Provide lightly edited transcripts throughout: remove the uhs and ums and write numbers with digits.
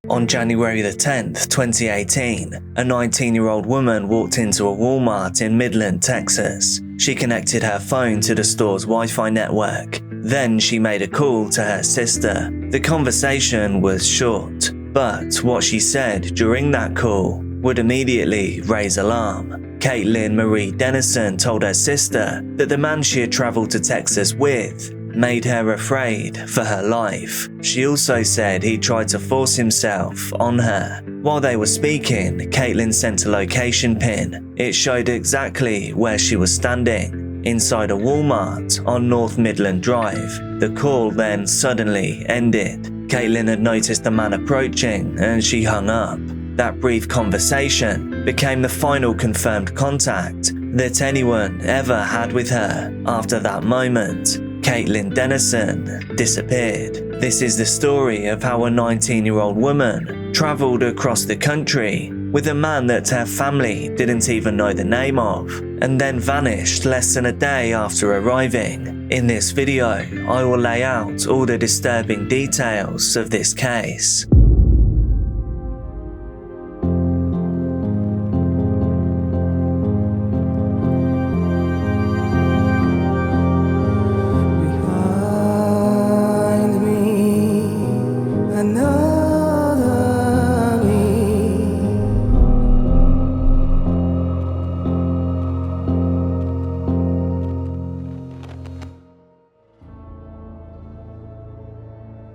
On January the 10th, 2018, a 19-year-old woman walked into a Walmart in Midland, Texas. She connected her phone to the store's Wi-Fi network. Then she made a call to her sister. The conversation was short, but what she said during that call would immediately raise alarm. Caitlyn Marie Dennison told her sister that the man she had traveled to Texas with made her afraid for her life. She also said he tried to force himself on her. While they were speaking, Caitlyn sent a location pin. It showed exactly where she was standing, inside a Walmart on North Midland Drive. The call then suddenly ended. Caitlyn had noticed the man approaching and she hung up. That brief conversation became the final confirmed contact that anyone ever had with her. After that moment, Caitlyn Dennison disappeared. This is the story of how a 19-year-old woman traveled across the country with a man that her family didn't even know the name of, and then vanished less than a day after arriving. In this video, I will lay out all the disturbing details of this case.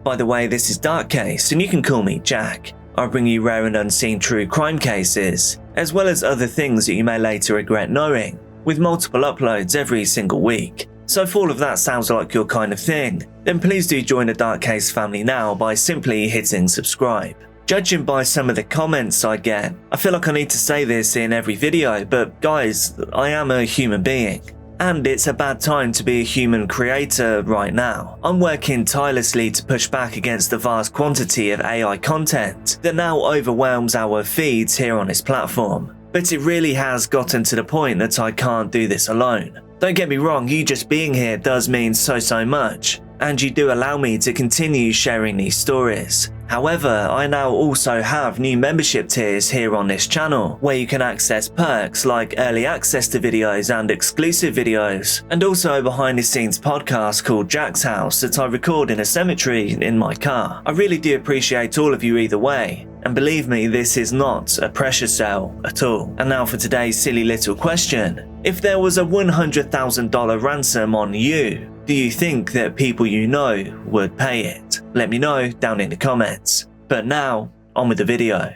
By the way, this is Dark Case, and you can call me Jack. I bring you rare and unseen true crime cases, as well as other things that you may later regret knowing, with multiple uploads every single week. So if all of that sounds like your kind of thing, then please do join the Dark Case family now by simply hitting subscribe. Judging by some of the comments I get, I feel like I need to say this in every video, but guys, I am a human being. And it's a bad time to be a human creator right now. I'm working tirelessly to push back against the vast quantity of AI content that now overwhelms our feeds here on this platform. But it really has gotten to the point that I can't do this alone. Don't get me wrong, you just being here does mean so much, and you do allow me to continue sharing these stories. However, I now also have new membership tiers here on this channel, where you can access perks like early access to videos and exclusive videos, and also a behind the scenes podcast called Jack's House that I record in a cemetery in my car. I really do appreciate all of you either way, and believe me, this is not a pressure sale at all. And now for today's silly little question. If there was a $100,000 ransom on you, do you think that people you know would pay it? Let me know down in the comments. But now, on with the video.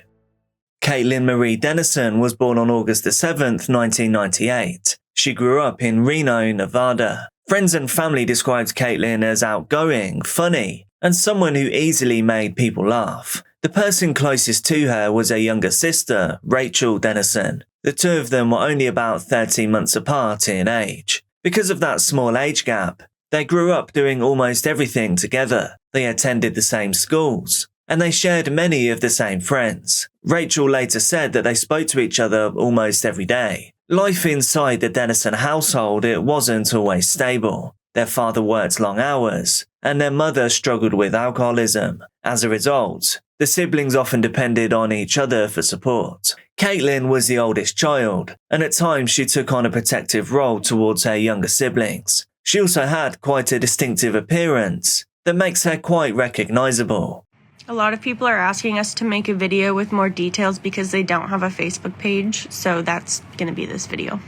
Caitlyn Marie Dennison was born on August 7th, 1998. She grew up in Reno, Nevada. Friends and family described Caitlyn as outgoing, funny, and someone who easily made people laugh. The person closest to her was her younger sister, Rachel Dennison. The two of them were only about 13 months apart in age. Because of that small age gap, they grew up doing almost everything together. They attended the same schools, and they shared many of the same friends. Rachel later said that they spoke to each other almost every day. Life inside the Dennison household, it wasn't always stable. Their father worked long hours, and their mother struggled with alcoholism. As a result, the siblings often depended on each other for support. Caitlyn was the oldest child, and at times she took on a protective role towards her younger siblings. She also had quite a distinctive appearance that makes her quite recognizable. A lot of people are asking us to make a video with more details because they don't have a Facebook page, so that's going to be this video.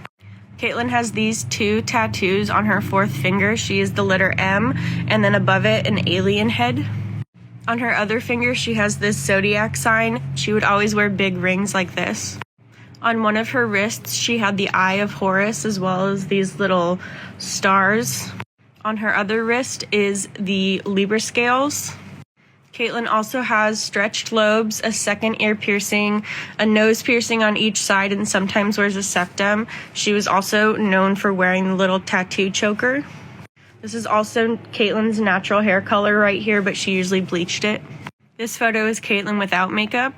Caitlyn has these two tattoos on her fourth finger. She is the letter M, and then above it, an alien head. On her other finger, she has this zodiac sign. She would always wear big rings like this. On one of her wrists, she had the Eye of Horus, as well as these little stars. On her other wrist is the Libra scales. Caitlyn also has stretched lobes, a second ear piercing, a nose piercing on each side, and sometimes wears a septum. She was also known for wearing the little tattoo choker. This is also Caitlyn's natural hair color right here, but she usually bleached it. This photo is Caitlyn without makeup.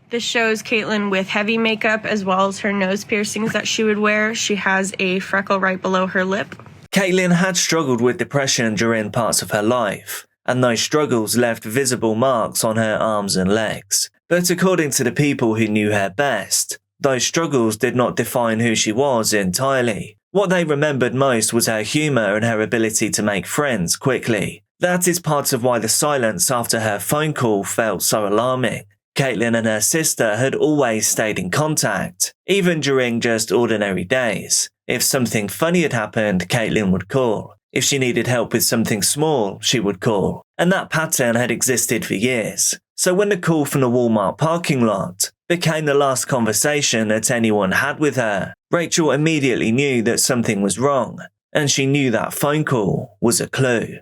This shows Caitlyn with heavy makeup, as well as her nose piercings that she would wear. She has a freckle right below her lip. Caitlyn had struggled with depression during parts of her life. and those struggles left visible marks on her arms and legs. But according to the people who knew her best, those struggles did not define who she was entirely. What they remembered most was her humour and her ability to make friends quickly. That is part of why the silence after her phone call felt so alarming. Caitlyn and her sister had always stayed in contact, even during just ordinary days. If something funny had happened, Caitlyn would call. If she needed help with something small, she would call. And that pattern had existed for years. So when the call from the Walmart parking lot became the last conversation that anyone had with her, Rachel immediately knew that something was wrong, and she knew that phone call was a clue.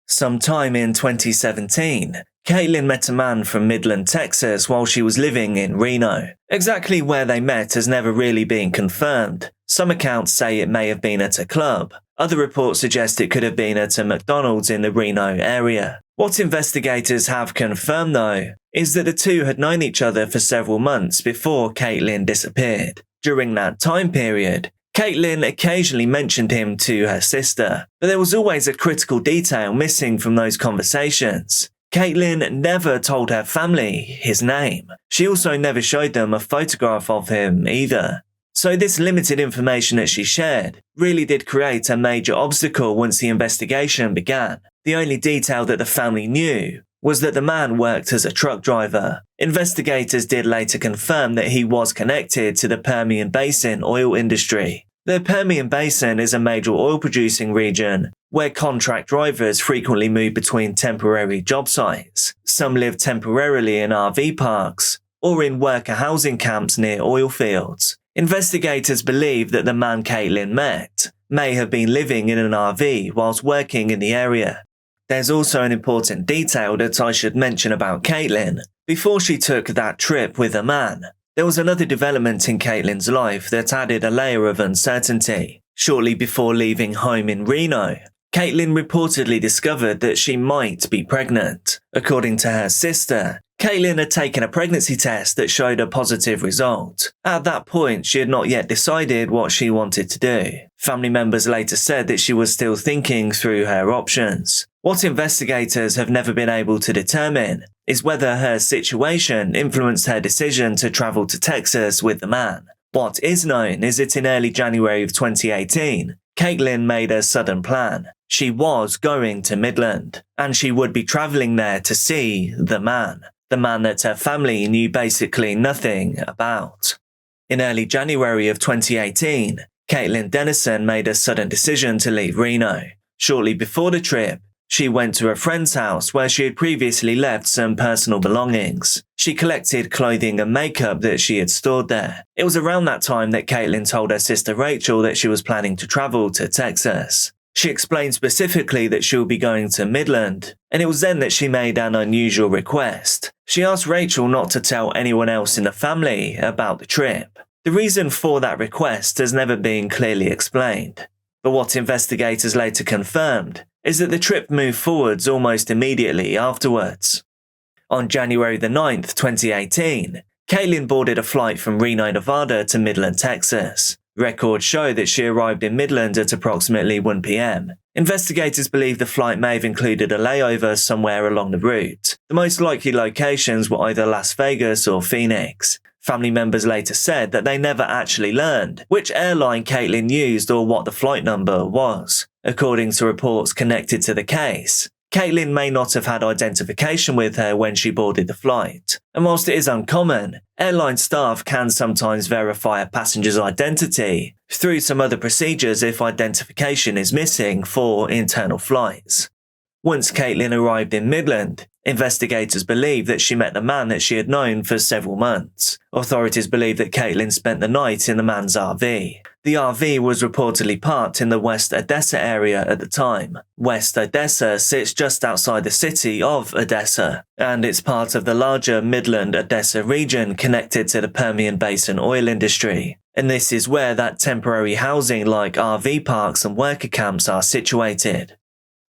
Sometime in 2017, Caitlyn met a man from Midland, Texas while she was living in Reno. Exactly where they met has never really been confirmed. Some accounts say it may have been at a club. Other reports suggest it could have been at a McDonald's in the Reno area. What investigators have confirmed, though, is that the two had known each other for several months before Caitlyn disappeared. During that time period, Caitlyn occasionally mentioned him to her sister, but there was always a critical detail missing from those conversations. Caitlyn never told her family his name. She also never showed them a photograph of him either. So this limited information that she shared really did create a major obstacle once the investigation began. The only detail that the family knew was that the man worked as a truck driver. Investigators did later confirm that he was connected to the Permian Basin oil industry. The Permian Basin is a major oil-producing region where contract drivers frequently move between temporary job sites. Some live temporarily in RV parks or in worker housing camps near oil fields. Investigators believe that the man Caitlyn met may have been living in an RV whilst working in the area. There's also an important detail that I should mention about Caitlyn. Before she took that trip with a man, there was another development in Caitlyn's life that added a layer of uncertainty. Shortly before leaving home in Reno, Caitlyn reportedly discovered that she might be pregnant. According to her sister, Caitlyn had taken a pregnancy test that showed a positive result. At that point, she had not yet decided what she wanted to do. Family members later said that she was still thinking through her options. What investigators have never been able to determine is whether her situation influenced her decision to travel to Texas with the man. What is known is that in early January of 2018, Caitlyn made a sudden plan. She was going to Midland, and she would be travelling there to see the man that her family knew basically nothing about. In early January of 2018, Caitlyn Dennison made a sudden decision to leave Reno. Shortly before the trip, she went to a friend's house where she had previously left some personal belongings. She collected clothing and makeup that she had stored there. It was around that time that Caitlyn told her sister Rachel that she was planning to travel to Texas. She explained specifically that she would be going to Midland, and it was then that she made an unusual request. She asked Rachel not to tell anyone else in the family about the trip. The reason for that request has never been clearly explained, but what investigators later confirmed is that the trip moved forwards almost immediately afterwards. On January the 9th, 2018, Caitlyn boarded a flight from Reno, Nevada to Midland, Texas. Records show that she arrived in Midland at approximately 1 p.m. Investigators believe the flight may have included a layover somewhere along the route. The most likely locations were either Las Vegas or Phoenix. Family members later said that they never actually learned which airline Caitlyn used or what the flight number was. According to reports connected to the case, Caitlyn may not have had identification with her when she boarded the flight. And whilst it is uncommon, airline staff can sometimes verify a passenger's identity through some other procedures if identification is missing for internal flights. Once Caitlyn arrived in Midland, investigators believe that she met the man that she had known for several months. Authorities believe that Caitlyn spent the night in the man's RV. The RV was reportedly parked in the West Odessa area at the time. West Odessa sits just outside the city of Odessa, and it's part of the larger Midland-Odessa region connected to the Permian Basin oil industry. And this is where that temporary housing like RV parks and worker camps are situated.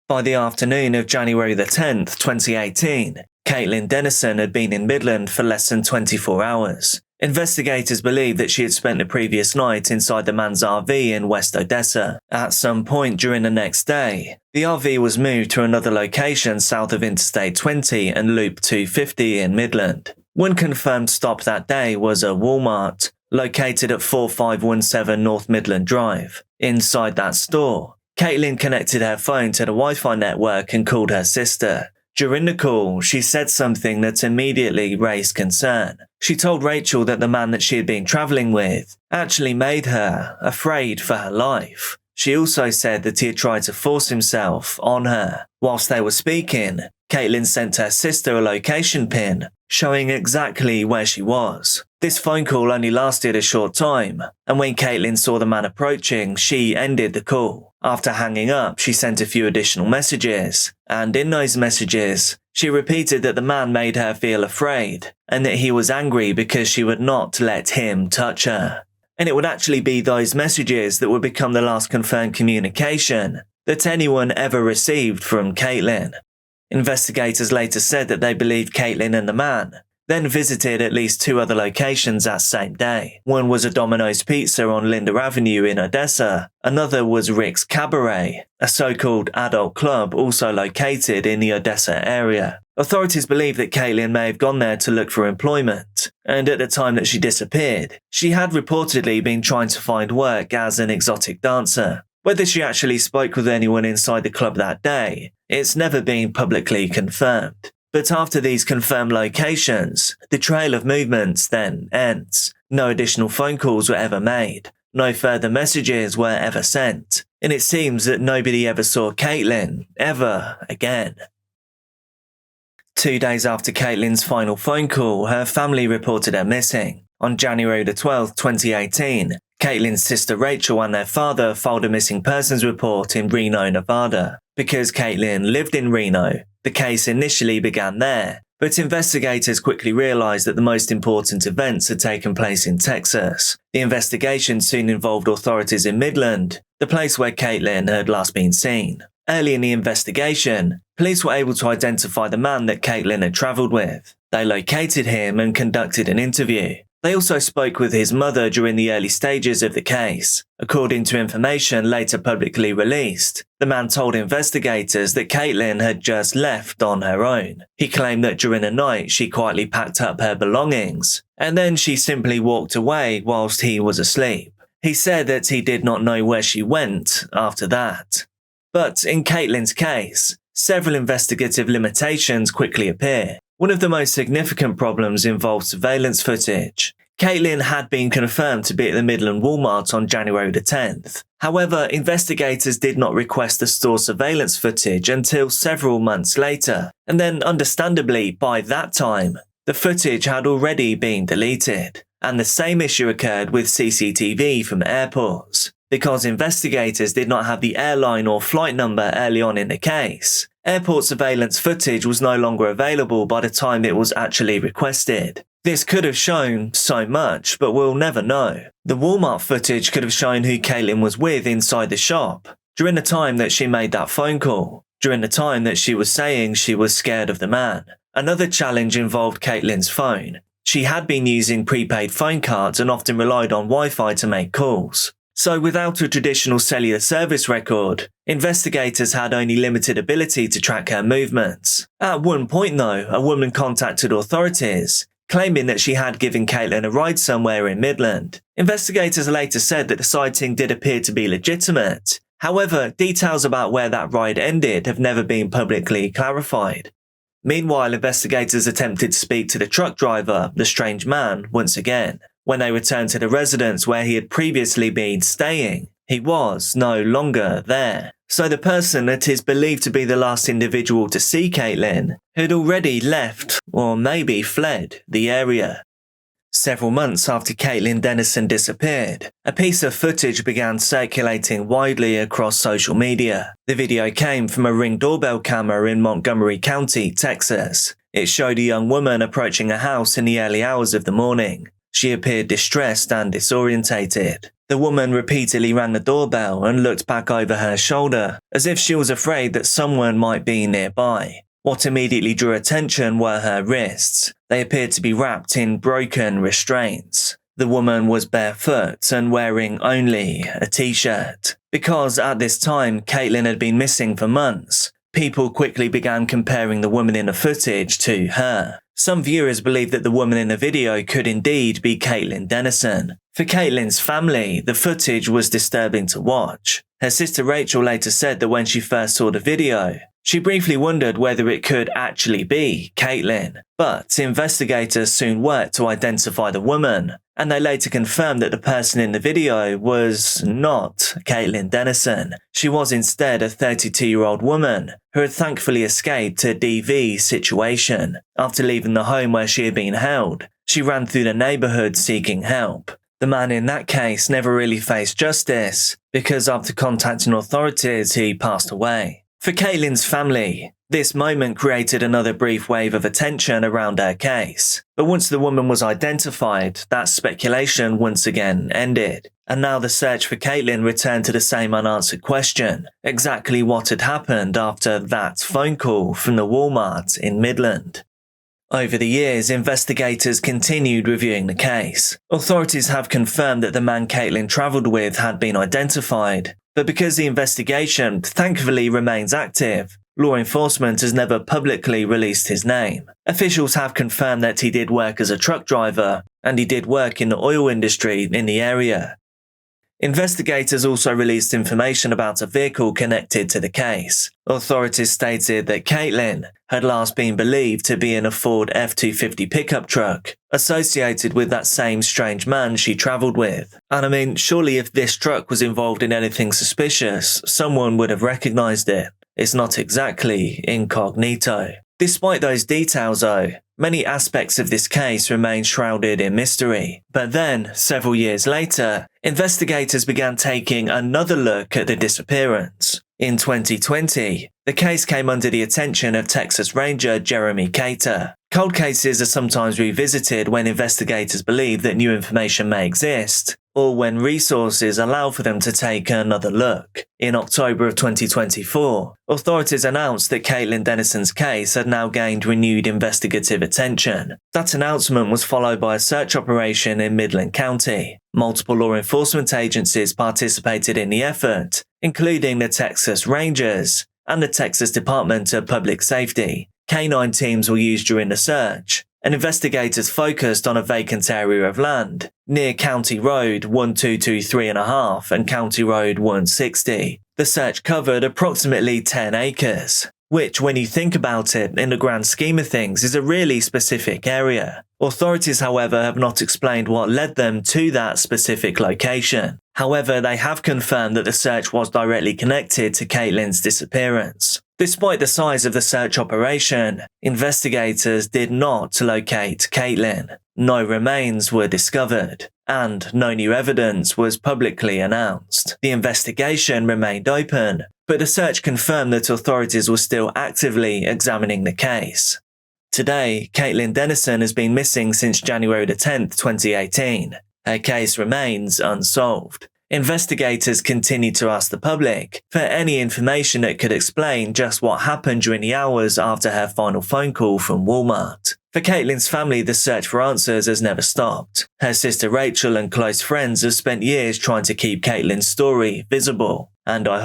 By the afternoon of January the 10th, 2018, Caitlyn Dennison had been in Midland for less than 24 hours. Investigators believe that she had spent the previous night inside the man's RV in West Odessa. At some point during the next day, the RV was moved to another location south of Interstate 20 and Loop 250 in Midland. One confirmed stop that day was a Walmart, located at 4517 North Midland Drive. Inside that store, Caitlyn connected her phone to the Wi-Fi network and called her sister. During the call, she said something that immediately raised concern. She told Rachel that the man that she had been travelling with actually made her afraid for her life. She also said that he had tried to force himself on her. Whilst they were speaking, Caitlyn sent her sister a location pin showing exactly where she was. This phone call only lasted a short time, and when Caitlyn saw the man approaching, she ended the call. After hanging up, she sent a few additional messages, and in those messages, she repeated that the man made her feel afraid, and that he was angry because she would not let him touch her. And it would actually be those messages that would become the last confirmed communication that anyone ever received from Caitlyn. Investigators later said that they believed Caitlyn and the man then visited at least 2 other locations that same day. One was a Domino's Pizza on Linda Avenue in Odessa. Another was Rick's Cabaret, a so-called adult club also located in the Odessa area. Authorities believe that Caitlyn may have gone there to look for employment, and at the time that she disappeared, she had reportedly been trying to find work as an exotic dancer. Whether she actually spoke with anyone inside the club that day, it's never been publicly confirmed. But after these confirmed locations, the trail of movements then ends. No additional phone calls were ever made. No further messages were ever sent. And it seems that nobody ever saw Caitlyn ever again. 2 days after Caitlyn's final phone call, her family reported her missing. On January the 12th, 2018, Caitlyn's sister Rachel and their father filed a missing persons report in Reno, Nevada. Because Caitlyn lived in Reno, the case initially began there, but investigators quickly realized that the most important events had taken place in Texas. The investigation soon involved authorities in Midland, the place where Caitlyn had last been seen. Early in the investigation, police were able to identify the man that Caitlyn had travelled with. They located him and conducted an interview. They also spoke with his mother during the early stages of the case. According to information later publicly released, the man told investigators that Caitlyn had just left on her own. He claimed that during the night she quietly packed up her belongings, and then she simply walked away whilst he was asleep. He said that he did not know where she went after that. But in Caitlyn's case, several investigative limitations quickly appear. One of the most significant problems involved surveillance footage. Caitlyn had been confirmed to be at the Midland Walmart on January the 10th. However, investigators did not request the store surveillance footage until several months later, and then understandably, by that time, the footage had already been deleted. And the same issue occurred with CCTV from airports. Because investigators did not have the airline or flight number early on in the case, airport surveillance footage was no longer available by the time it was actually requested. This could have shown so much, but we'll never know. The Walmart footage could have shown who Caitlyn was with inside the shop, during the time that she made that phone call, during the time that she was saying she was scared of the man. Another challenge involved Caitlyn's phone. She had been using prepaid phone cards and often relied on Wi-Fi to make calls. So without a traditional cellular service record, investigators had only limited ability to track her movements. At one point though, a woman contacted authorities, claiming that she had given Caitlyn a ride somewhere in Midland. Investigators later said that the sighting did appear to be legitimate. However, details about where that ride ended have never been publicly clarified. Meanwhile, investigators attempted to speak to the truck driver, the strange man, once again. When they returned to the residence where he had previously been staying, he was no longer there. So the person that is believed to be the last individual to see Caitlyn had already left, or maybe fled, the area. Several months after Caitlyn Dennison disappeared, a piece of footage began circulating widely across social media. The video came from a Ring doorbell camera in Montgomery County, Texas. It showed a young woman approaching a house in the early hours of the morning. She appeared distressed and disorientated. The woman repeatedly rang the doorbell and looked back over her shoulder, as if she was afraid that someone might be nearby. What immediately drew attention were her wrists. They appeared to be wrapped in broken restraints. The woman was barefoot and wearing only a t-shirt. Because at this time, Caitlyn had been missing for months, people quickly began comparing the woman in the footage to her. Some viewers believed that the woman in the video could indeed be Caitlyn Dennison. For Caitlyn's family, the footage was disturbing to watch. Her sister Rachel later said that when she first saw the video, she briefly wondered whether it could actually be Caitlyn. But investigators soon worked to identify the woman, and they later confirmed that the person in the video was not Caitlyn Dennison. She was instead a 32-year-old woman who had thankfully escaped a DV situation. After leaving the home where she had been held, she ran through the neighborhood seeking help. The man in that case never really faced justice because after contacting authorities, he passed away. For Caitlyn's family, this moment created another brief wave of attention around her case. But once the woman was identified, that speculation once again ended. And now the search for Caitlyn returned to the same unanswered question: exactly what had happened after that phone call from the Walmart in Midland. Over the years, investigators continued reviewing the case. Authorities have confirmed that the man Caitlyn travelled with had been identified, but because the investigation thankfully remains active, law enforcement has never publicly released his name. Officials have confirmed that he did work as a truck driver, and he did work in the oil industry in the area. Investigators also released information about a vehicle connected to the case. Authorities stated that Caitlyn had last been believed to be in a Ford F-250 pickup truck, associated with that same strange man she travelled with. And I mean, surely if this truck was involved in anything suspicious, someone would have recognised it. It's not exactly incognito. Despite those details though, many aspects of this case remain shrouded in mystery. But then, several years later, investigators began taking another look at the disappearance. In 2020, the case came under the attention of Texas Ranger Jeremy Cater. Cold cases are sometimes revisited when investigators believe that new information may exist, or when resources allow for them to take another look. In October of 2024, authorities announced that Caitlyn Dennison's case had now gained renewed investigative attention. That announcement was followed by a search operation in Midland County. Multiple law enforcement agencies participated in the effort, including the Texas Rangers and the Texas Department of Public Safety. Canine teams were used during the search, and investigators focused on a vacant area of land near County Road 1223.5 and County Road 160. The search covered approximately 10 acres, which, when you think about it, in the grand scheme of things, is a really specific area. Authorities, however, have not explained what led them to that specific location. However, they have confirmed that the search was directly connected to Caitlyn's disappearance. Despite the size of the search operation, investigators did not locate Caitlyn. No remains were discovered, and no new evidence was publicly announced. The investigation remained open, but the search confirmed that authorities were still actively examining the case. Today, Caitlyn Dennison has been missing since January 10, 2018. Her case remains unsolved. Investigators continue to ask the public for any information that could explain just what happened during the hours after her final phone call from Walmart. For Caitlyn's family, the search for answers has never stopped. Her sister Rachel and close friends have spent years trying to keep Caitlyn's story visible, and I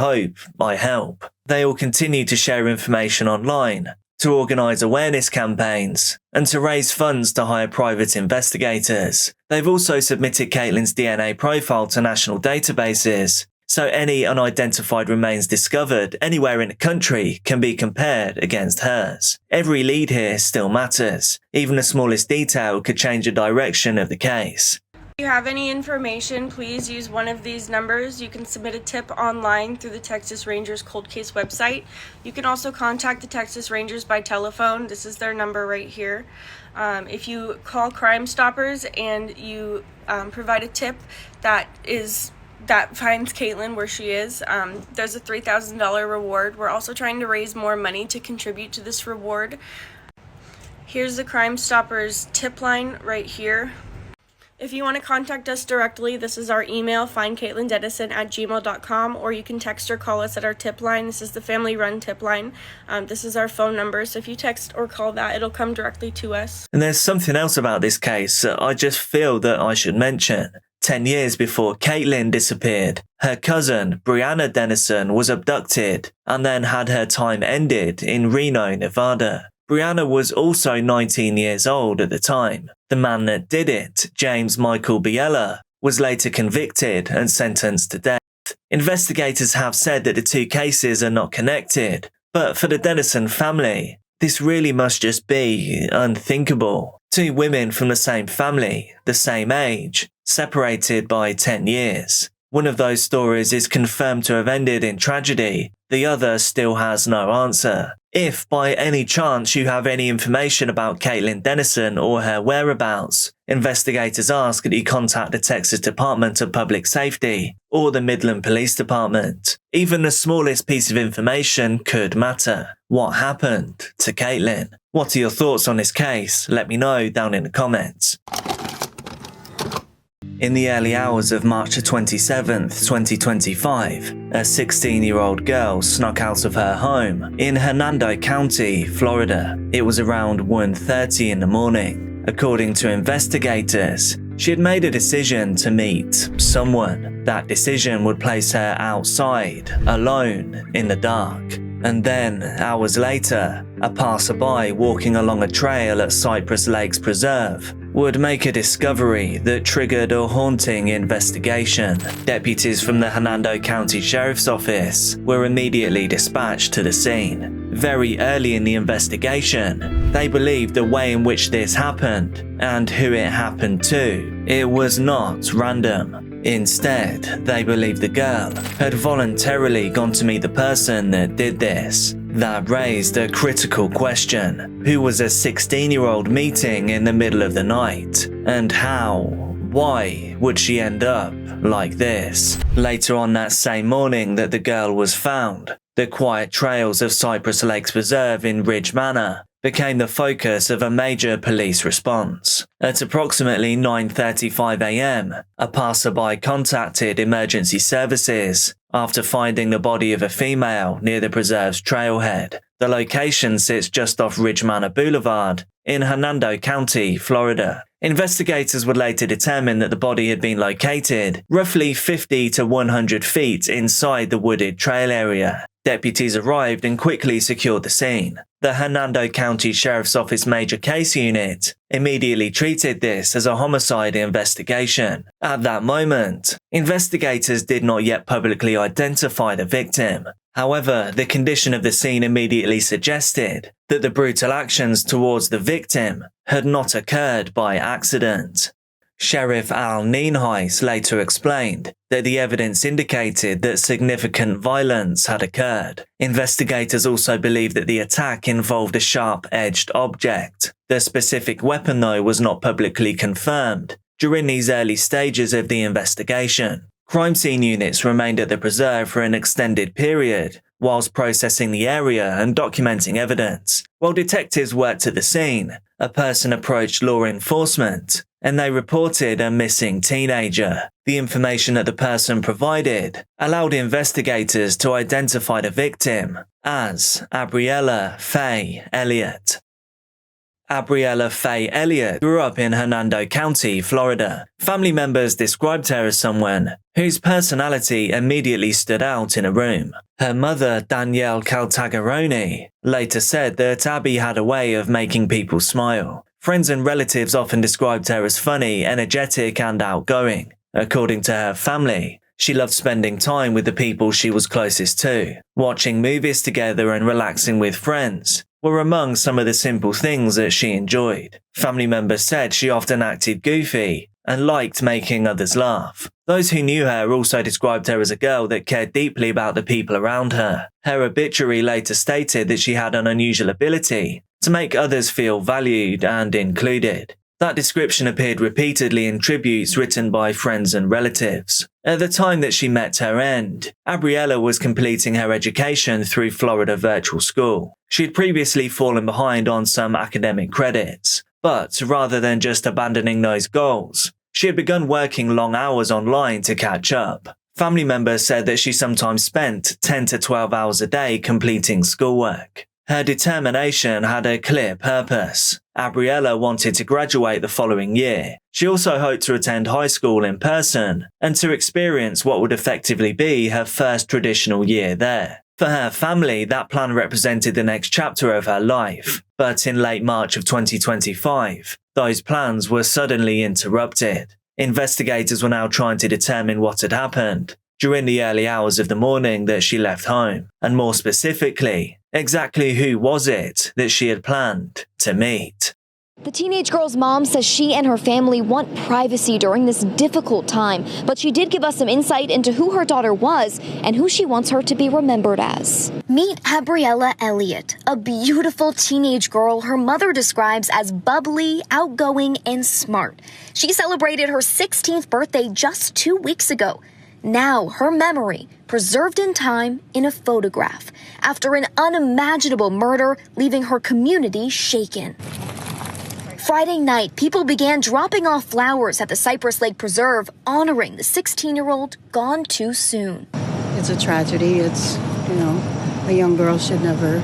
help. They will continue to share information online, to organise awareness campaigns, and to raise funds to hire private investigators. They've also submitted Caitlyn's DNA profile to national databases, so any unidentified remains discovered anywhere in the country can be compared against hers. Every lead here still matters. Even the smallest detail could change the direction of the case. If you have any information, please use one of these numbers. You can submit a tip online through the Texas Rangers Cold Case website. You can also contact the Texas Rangers by telephone. This is their number right here. If you call Crime Stoppers and you provide a tip that finds Caitlyn where she is, there's a $3,000 reward. We're also trying to raise more money to contribute to this reward. Here's the Crime Stoppers tip line right here. If you want to contact us directly, this is our email, findcaitlindedison@gmail.com, or you can text or call us at our tip line. This is the family-run tip line. This is our phone number, so if you text or call that, it'll come directly to us. And there's something else about this case that I just feel that I should mention. 10 years before Caitlyn disappeared, her cousin, Brianna Dennison, was abducted and then had her time ended in Reno, Nevada. Brianna was also 19 years old at the time. The man that did it, James Michael Biella, was later convicted and sentenced to death. Investigators have said that the two cases are not connected, but for the Dennison family, this really must just be unthinkable. Two women from the same family, the same age, separated by 10 years. One of those stories is confirmed to have ended in tragedy. The other still has no answer. If by any chance you have any information about Caitlyn Dennison or her whereabouts, investigators ask that you contact the Texas Department of Public Safety or the Midland Police Department. Even the smallest piece of information could matter. What happened to Caitlyn? What are your thoughts on this case? Let me know down in the comments. In the early hours of March 27th, 2025, a 16-year-old girl snuck out of her home in Hernando County, Florida. It was around 1:30 in the morning. According to investigators, she had made a decision to meet someone. That decision would place her outside, alone, in the dark. And then, hours later, a passerby walking along a trail at Cypress Lakes Preserve would make a discovery that triggered a haunting investigation. Deputies from the Hernando County Sheriff's Office were immediately dispatched to the scene. Very early in the investigation, they believed the way in which this happened and who it happened to, it was not random. Instead, they believed the girl had voluntarily gone to meet the person that did this. That raised a critical question. Who was a 16-year-old meeting in the middle of the night? And why would she end up like this? Later on that same morning that the girl was found, the quiet trails of Cypress Lakes Preserve in Ridge Manor became the focus of a major police response. At approximately 9:35 a.m., a passerby contacted emergency services after finding the body of a female near the preserve's trailhead. The location sits just off Ridge Manor Boulevard in Hernando County, Florida. Investigators would later determine that the body had been located roughly 50 to 100 feet inside the wooded trail area. Deputies arrived and quickly secured the scene. The Hernando County Sheriff's Office Major Case Unit immediately treated this as a homicide investigation. At that moment, investigators did not yet publicly identify the victim. However, the condition of the scene immediately suggested that the brutal actions towards the victim had not occurred by accident. Sheriff Al Nienhuis later explained that the evidence indicated that significant violence had occurred. Investigators also believe that the attack involved a sharp-edged object. The specific weapon, though, was not publicly confirmed during these early stages of the investigation. Crime scene units remained at the preserve for an extended period, whilst processing the area and documenting evidence. While detectives worked at the scene, a person approached law enforcement and they reported a missing teenager. The information that the person provided allowed investigators to identify the victim as Gabriella Faye Elliott. Gabriella Faye Elliott grew up in Hernando County, Florida. Family members described her as someone whose personality immediately stood out in a room. Her mother, Danielle Caltagaroni, later said that Abby had a way of making people smile. Friends and relatives often described her as funny, energetic, and outgoing. According to her family, she loved spending time with the people she was closest to. Watching movies together and relaxing with friends were among some of the simple things that she enjoyed. Family members said she often acted goofy and liked making others laugh. Those who knew her also described her as a girl that cared deeply about the people around her. Her obituary later stated that she had an unusual ability to make others feel valued and included. That description appeared repeatedly in tributes written by friends and relatives. At the time that she met her end, Gabriella was completing her education through Florida Virtual School. She had previously fallen behind on some academic credits, but rather than just abandoning those goals, She had begun working long hours online to catch up. Family members said that she sometimes spent 10 to 12 hours a day completing schoolwork. Her determination had a clear purpose. Gabriella wanted to graduate the following year. She also hoped to attend high school in person and to experience what would effectively be her first traditional year there. For her family, that plan represented the next chapter of her life. But in late March of 2025, those plans were suddenly interrupted. Investigators were now trying to determine what had happened during the early hours of the morning that she left home, and more specifically, exactly who was it that she had planned to meet. The teenage girl's mom says she and her family want privacy during this difficult time, but she did give us some insight into who her daughter was and who she wants her to be remembered as. Meet Gabriella Elliott, a beautiful teenage girl her mother describes as bubbly, outgoing, and smart. She celebrated her 16th birthday just 2 weeks ago. Now, her memory, preserved in time in a photograph, after an unimaginable murder leaving her community shaken. Friday night, people began dropping off flowers at the Cypress Lake Preserve, honoring the 16-year-old gone too soon. It's a tragedy. It's, a young girl should never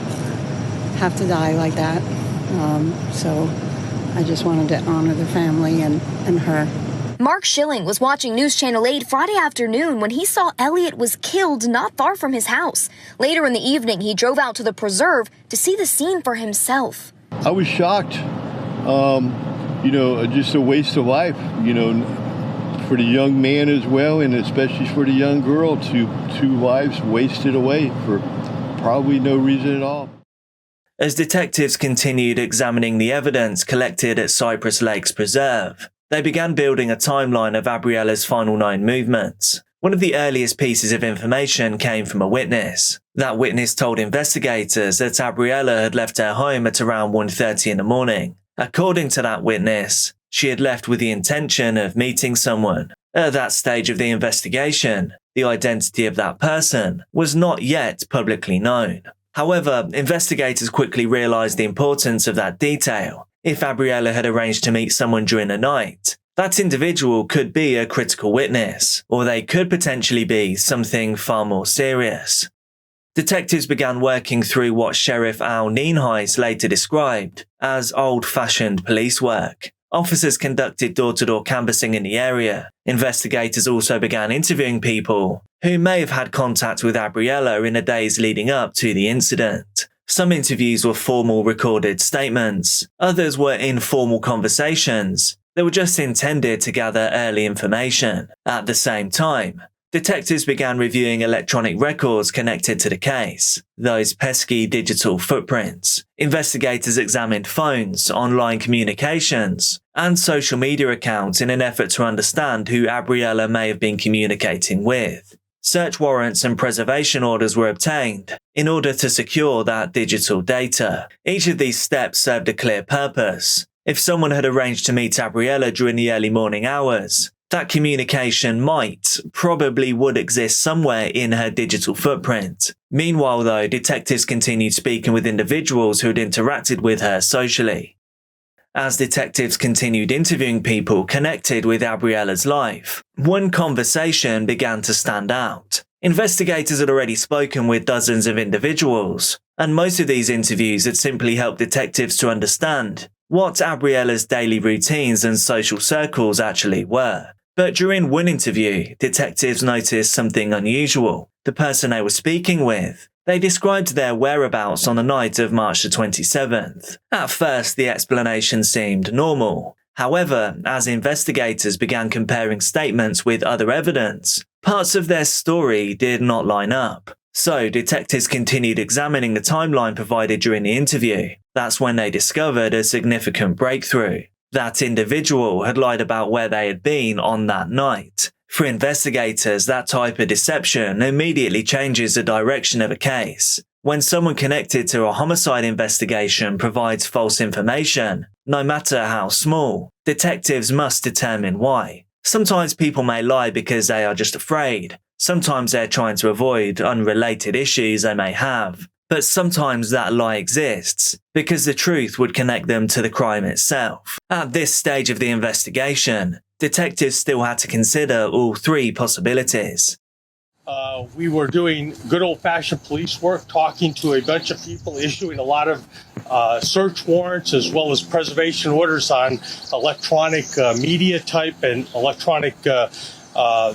have to die like that. So I just wanted to honor the family and her. Mark Schilling was watching News Channel 8 Friday afternoon when he saw Elliott was killed not far from his house. Later in the evening, he drove out to the preserve to see the scene for himself. I was shocked. Just a waste of life, for the young man as well, and especially for the young girl, two lives wasted away for probably no reason at all. As detectives continued examining the evidence collected at Cypress Lakes Preserve, they began building a timeline of Gabriella's final known movements. One of the earliest pieces of information came from a witness. That witness told investigators that Gabriella had left her home at around 1:30 in the morning. According to that witness, she had left with the intention of meeting someone. At that stage of the investigation, the identity of that person was not yet publicly known. However, investigators quickly realized the importance of that detail. If Gabriella had arranged to meet someone during the night, that individual could be a critical witness, or they could potentially be something far more serious. Detectives began working through what Sheriff Al Nienhuis later described as old-fashioned police work. Officers conducted door-to-door canvassing in the area. Investigators also began interviewing people who may have had contact with Gabriella in the days leading up to the incident. Some interviews were formal recorded statements. Others were informal conversations. They were just intended to gather early information. At the same time, detectives began reviewing electronic records connected to the case, those pesky digital footprints. Investigators examined phones, online communications, and social media accounts in an effort to understand who Gabriella may have been communicating with. Search warrants and preservation orders were obtained in order to secure that digital data. Each of these steps served a clear purpose. If someone had arranged to meet Gabriella during the early morning hours, that communication probably would exist somewhere in her digital footprint. Meanwhile, though, detectives continued speaking with individuals who had interacted with her socially. As detectives continued interviewing people connected with Gabriella's life, one conversation began to stand out. Investigators had already spoken with dozens of individuals, and most of these interviews had simply helped detectives to understand what Gabriella's daily routines and social circles actually were. But during one interview, detectives noticed something unusual. The person they were speaking with, they described their whereabouts on the night of March the 27th. At first, the explanation seemed normal. However, as investigators began comparing statements with other evidence, parts of their story did not line up. So, detectives continued examining the timeline provided during the interview. That's when they discovered a significant breakthrough. That individual had lied about where they had been on that night. For investigators, that type of deception immediately changes the direction of a case. When someone connected to a homicide investigation provides false information, no matter how small, detectives must determine why. Sometimes people may lie because they are just afraid. Sometimes they're trying to avoid unrelated issues they may have. But sometimes that lie exists because the truth would connect them to the crime itself. At this stage of the investigation, detectives still had to consider all three possibilities. We were doing good old-fashioned police work, talking to a bunch of people, issuing a lot of search warrants as well as preservation orders on electronic media type and electronic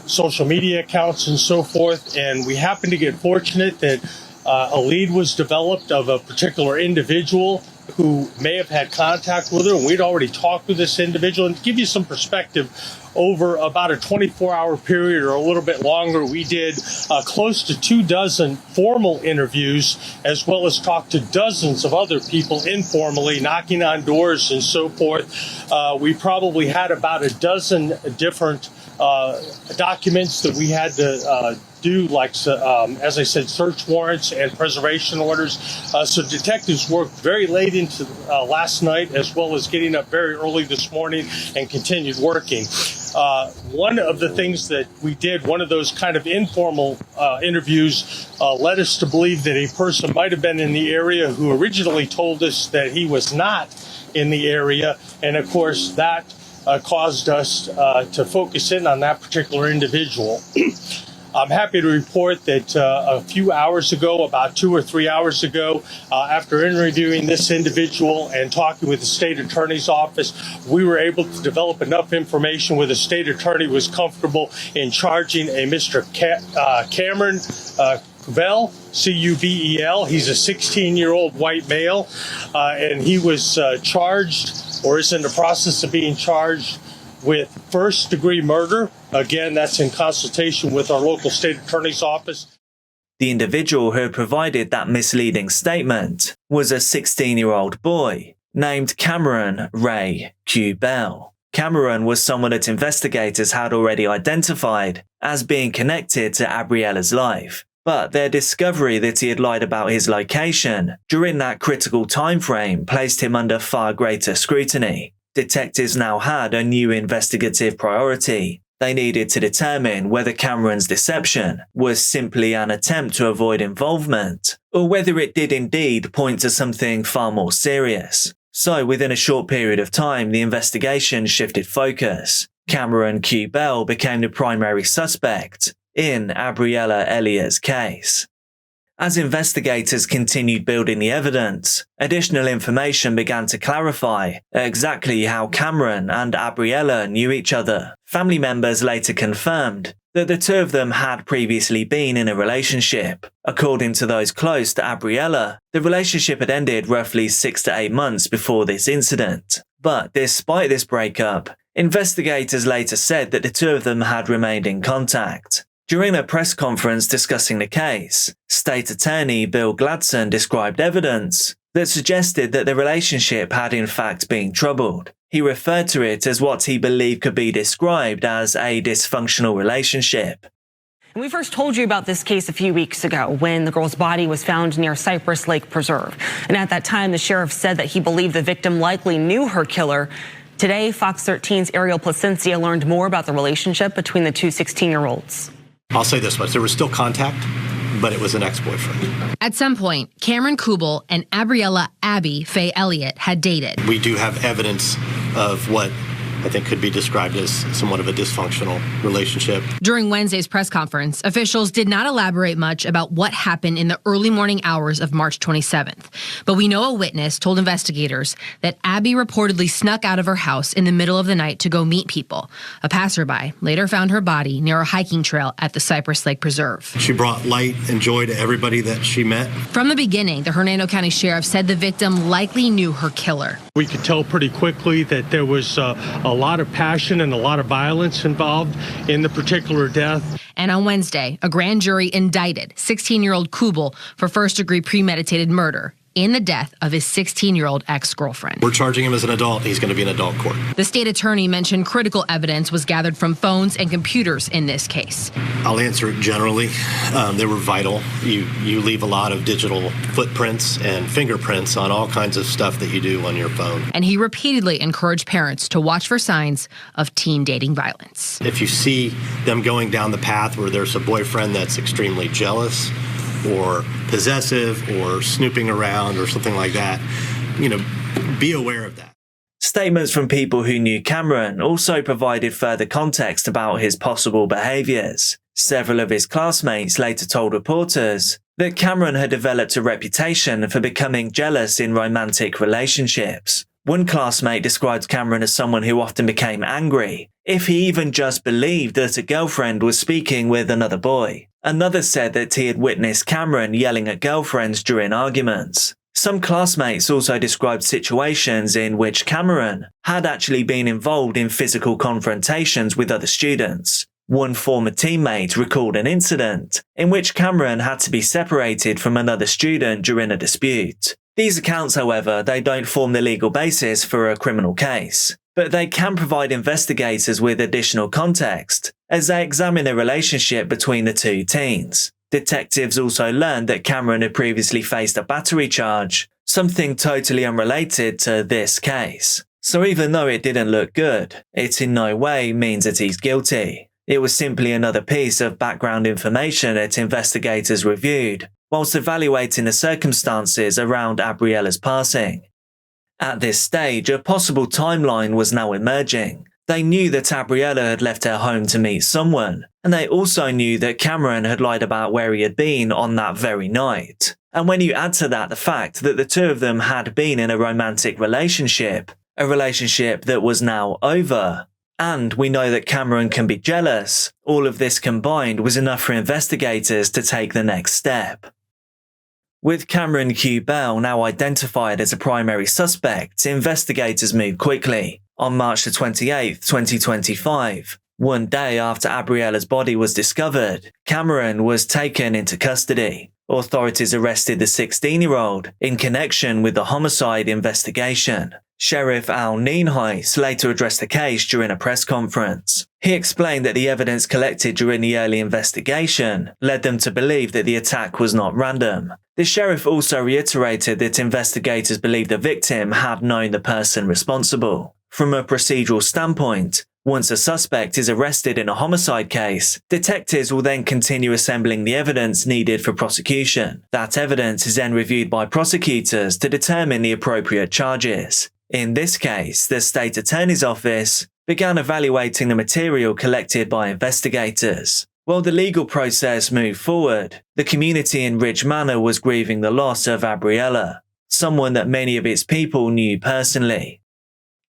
social media accounts and so forth. And we happened to get fortunate that a lead was developed of a particular individual who may have had contact with her, and we'd already talked with this individual. And to give you some perspective, over about a 24-hour period or a little bit longer, we did close to 24 formal interviews, as well as talked to dozens of other people informally, knocking on doors and so forth. We probably had about a dozen different documents that we had to do, like, as I said, search warrants and preservation orders. So detectives worked very late into last night, as well as getting up very early this morning, and continued working. One of the things that we did, one of those kind of informal interviews, led us to believe that a person might have been in the area who originally told us that he was not in the area. And of course, that caused us to focus in on that particular individual. I'm happy to report that a few hours ago, about 2 or 3 hours ago, after interviewing this individual and talking with the state attorney's office, we were able to develop enough information where the state attorney was comfortable in charging a Mr. Cameron Cubel, C-U-B-E-L. He's a 16-year-old white male, and he was charged, or is in the process of being charged, with first-degree murder. Again, that's in consultation with our local state attorney's office. The individual who provided that misleading statement was a 16-year-old boy named Cameron Ray Cubel. Cameron was someone that investigators had already identified as being connected to Gabriella's life, but their discovery that he had lied about his location during that critical time frame placed him under far greater scrutiny. Detectives now had a new investigative priority. They needed to determine whether Cameron's deception was simply an attempt to avoid involvement, or whether it did indeed point to something far more serious. So within a short period of time, the investigation shifted focus. Cameron Cubel became the primary suspect in Gabriella Elliott's case. As investigators continued building the evidence, additional information began to clarify exactly how Cameron and Gabriella knew each other. Family members later confirmed that the two of them had previously been in a relationship. According to those close to Gabriella, the relationship had ended roughly 6 to 8 months before this incident. But despite this breakup, investigators later said that the two of them had remained in contact. During a press conference discussing the case, State Attorney Bill Gladson described evidence that suggested that the relationship had in fact been troubled. He referred to it as what he believed could be described as a dysfunctional relationship. And we first told you about this case a few weeks ago when the girl's body was found near Cypress Lake Preserve. And at that time, the sheriff said that he believed the victim likely knew her killer. Today, Fox 13's Ariel Placencia learned more about the relationship between the two 16-year-olds. I'll say this much, there was still contact, but it was an ex-boyfriend. At some point, Cameron Cubel and Gabriella Abby Faye Elliott had dated. We do have evidence of what I think could be described as somewhat of a dysfunctional relationship. During Wednesday's press conference, officials did not elaborate much about what happened in the early morning hours of March 27th. But we know a witness told investigators that Abby reportedly snuck out of her house in the middle of the night to go meet people. A passerby later found her body near a hiking trail at the Cypress Lake Preserve. She brought light and joy to everybody that she met. From the beginning, the Hernando County Sheriff said the victim likely knew her killer. We could tell pretty quickly that there was a lot of passion and a lot of violence involved in the particular death. And on Wednesday, a grand jury indicted 16-year-old Cubel for first-degree premeditated murder in the death of his 16-year-old ex-girlfriend. We're charging him as an adult. He's going to be in adult court. The state attorney mentioned critical evidence was gathered from phones and computers in this case. I'll answer it generally. They were vital. You leave a lot of digital footprints and fingerprints on all kinds of stuff that you do on your phone. And he repeatedly encouraged parents to watch for signs of teen dating violence. If you see them going down the path where there's a boyfriend that's extremely jealous or possessive or snooping around or something like that, be aware of that. Statements from people who knew Cameron also provided further context about his possible behaviours. Several of his classmates later told reporters that Cameron had developed a reputation for becoming jealous in romantic relationships. One classmate described Cameron as someone who often became angry if he even just believed that a girlfriend was speaking with another boy. Another said that he had witnessed Cameron yelling at girlfriends during arguments. Some classmates also described situations in which Cameron had actually been involved in physical confrontations with other students. One former teammate recalled an incident in which Cameron had to be separated from another student during a dispute. These accounts, however, they don't form the legal basis for a criminal case, but they can provide investigators with additional context as they examine the relationship between the two teens. Detectives also learned that Cameron had previously faced a battery charge, something totally unrelated to this case. So even though it didn't look good, it in no way means that he's guilty. It was simply another piece of background information that investigators reviewed, whilst evaluating the circumstances around Gabriella's passing. At this stage, a possible timeline was now emerging. They knew that Gabriella had left her home to meet someone, and they also knew that Cameron had lied about where he had been on that very night. And when you add to that the fact that the two of them had been in a romantic relationship, a relationship that was now over, and we know that Cameron can be jealous, all of this combined was enough for investigators to take the next step. With Cameron Q. Bell now identified as a primary suspect, investigators moved quickly. On March 28, 2025, one day after Gabriella's body was discovered, Cameron was taken into custody. Authorities arrested the 16-year-old in connection with the homicide investigation. Sheriff Al Nienhuis later addressed the case during a press conference. He explained that the evidence collected during the early investigation led them to believe that the attack was not random. The sheriff also reiterated that investigators believed the victim had known the person responsible. From a procedural standpoint, once a suspect is arrested in a homicide case, detectives will then continue assembling the evidence needed for prosecution. That evidence is then reviewed by prosecutors to determine the appropriate charges. In this case, the state attorney's office began evaluating the material collected by investigators. While the legal process moved forward, the community in Ridge Manor was grieving the loss of Gabriella, someone that many of its people knew personally.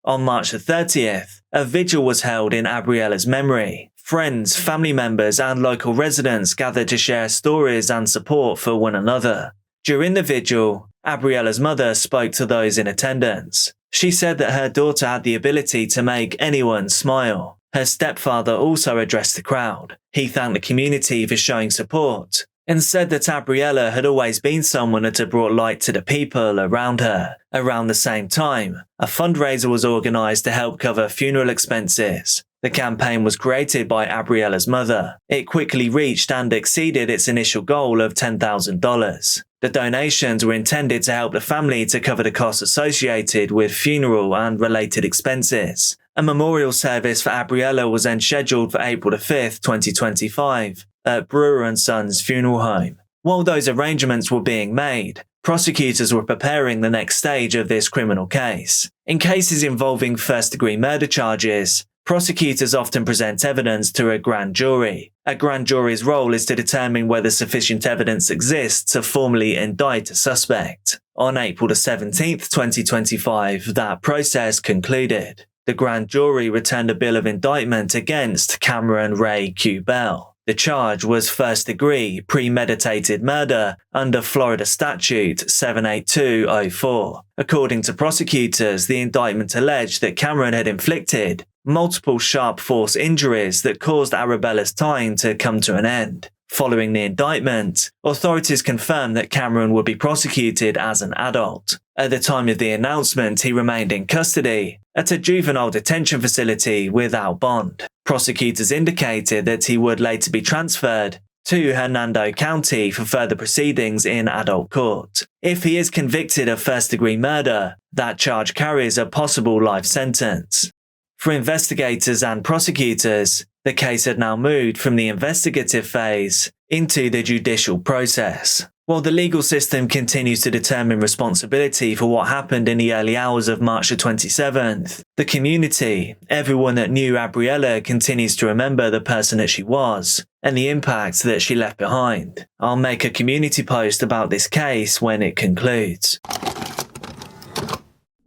On March 30th, a vigil was held in Gabriella's memory. Friends, family members, and local residents gathered to share stories and support for one another. During the vigil, Gabriella's mother spoke to those in attendance. She said that her daughter had the ability to make anyone smile. Her stepfather also addressed the crowd. He thanked the community for showing support and said that Gabriella had always been someone that had brought light to the people around her. Around the same time, a fundraiser was organised to help cover funeral expenses. The campaign was created by Gabriella's mother. It quickly reached and exceeded its initial goal of $10,000. The donations were intended to help the family to cover the costs associated with funeral and related expenses. A memorial service for Gabriella was then scheduled for April 5, 2025, at Brewer & Sons Funeral Home. While those arrangements were being made, prosecutors were preparing the next stage of this criminal case. In cases involving first-degree murder charges, prosecutors often present evidence to a grand jury. A grand jury's role is to determine whether sufficient evidence exists to formally indict a suspect. On April 17, 2025, that process concluded. The grand jury returned a bill of indictment against Cameron Ray Q. Bell. The charge was first-degree premeditated murder under Florida Statute 78204. According to prosecutors, the indictment alleged that Cameron had inflicted multiple sharp force injuries that caused Gabriella's time to come to an end. Following the indictment, authorities confirmed that Cameron would be prosecuted as an adult. At the time of the announcement, he remained in custody at a juvenile detention facility without bond. Prosecutors indicated that he would later be transferred to Hernando County for further proceedings in adult court. If he is convicted of first-degree murder, that charge carries a possible life sentence. For investigators and prosecutors, the case had now moved from the investigative phase into the judicial process. While the legal system continues to determine responsibility for what happened in the early hours of March the 27th, the community, everyone that knew Gabriella, continues to remember the person that she was and the impact that she left behind. I'll make a community post about this case when it concludes.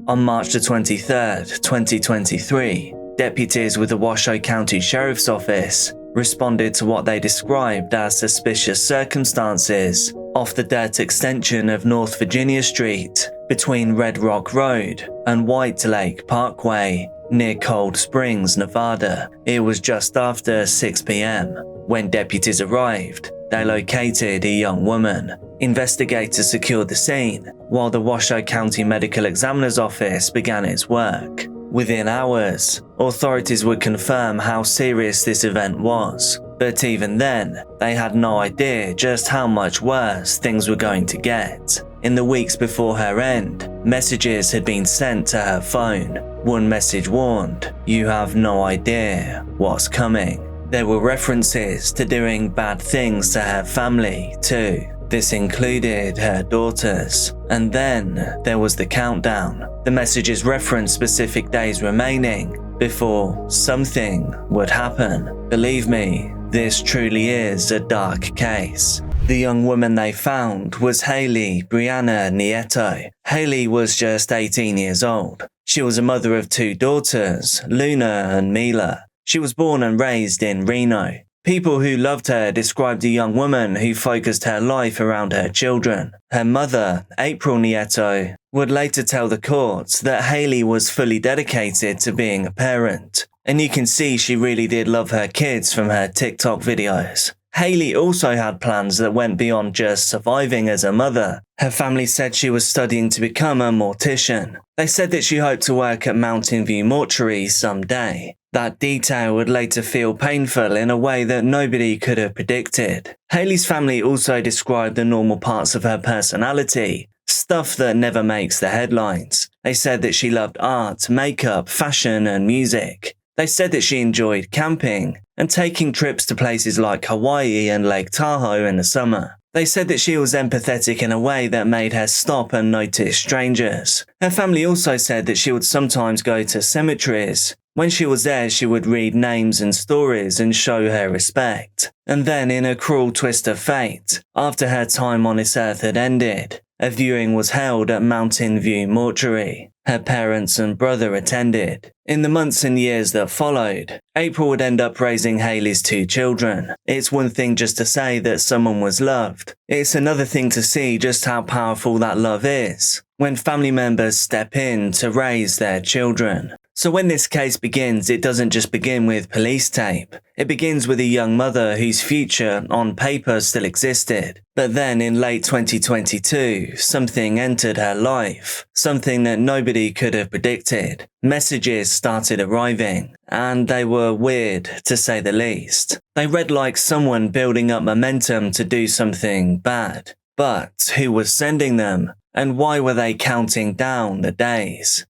On March the 23rd, 2023, deputies with the Washoe County Sheriff's Office responded to what they described as suspicious circumstances off the dirt extension of North Virginia Street between Red Rock Road and White Lake Parkway near Cold Springs, Nevada. It was just after 6 p.m. When deputies arrived. They located a young woman. Investigators secured the scene while the Washoe County Medical Examiner's Office began its work. Within hours, authorities would confirm how serious this event was, but even then, they had no idea just how much worse things were going to get. In the weeks before her end, messages had been sent to her phone. One message warned, "You have no idea what's coming." There were references to doing bad things to her family too. This included her daughters. And then there was the countdown. The messages referenced specific days remaining before something would happen. Believe me, this truly is a dark case. The young woman they found was Haley Brianna Nieto. Haley was just 18 years old. She was a mother of 2 daughters, Luna and Mila. She was born and raised in Reno. People who loved her described a young woman who focused her life around her children. Her mother, April Nieto, would later tell the courts that Haley was fully dedicated to being a parent. And you can see she really did love her kids from her TikTok videos. Haley also had plans that went beyond just surviving as a mother. Her family said she was studying to become a mortician. They said that she hoped to work at Mountain View Mortuary someday. That detail would later feel painful in a way that nobody could have predicted. Haley's family also described the normal parts of her personality, stuff that never makes the headlines. They said that she loved art, makeup, fashion, and music. They said that she enjoyed camping and taking trips to places like Hawaii and Lake Tahoe in the summer. They said that she was empathetic in a way that made her stop and notice strangers. Her family also said that she would sometimes go to cemeteries. When she was there, she would read names and stories and show her respect. And then, in a cruel twist of fate, after her time on this earth had ended, a viewing was held at Mountain View Mortuary. Her parents and brother attended. In the months and years that followed, April would end up raising Haley's 2 children. It's one thing just to say that someone was loved. It's another thing to see just how powerful that love is when family members step in to raise their children. So when this case begins, it doesn't just begin with police tape. It begins with a young mother whose future, on paper, still existed. But then in late 2022, something entered her life. Something that nobody could have predicted. Messages started arriving, and they were weird, to say the least. They read like someone building up momentum to do something bad. But who was sending them? And why were they counting down the days?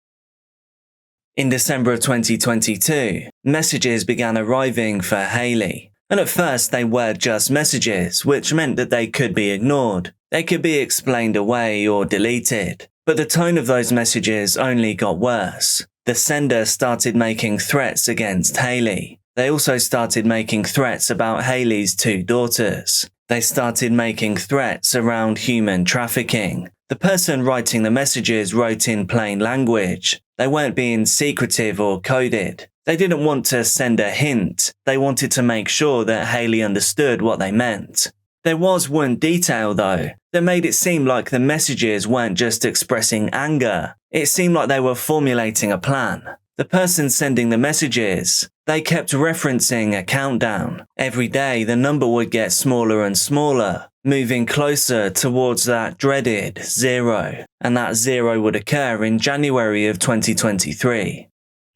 In December of 2022, messages began arriving for Haley. And at first they were just messages, which meant that they could be ignored. They could be explained away or deleted. But the tone of those messages only got worse. The sender started making threats against Haley. They also started making threats about Haley's 2 daughters. They started making threats around human trafficking. The person writing the messages wrote in plain language. They weren't being secretive or coded. They didn't want to send a hint. They wanted to make sure that Haley understood what they meant. There was one detail, though, that made it seem like the messages weren't just expressing anger. It seemed like they were formulating a plan. The person sending the messages, they kept referencing a countdown. Every day, the number would get smaller and smaller, moving closer towards that dreaded 0. And that 0 would occur in January of 2023.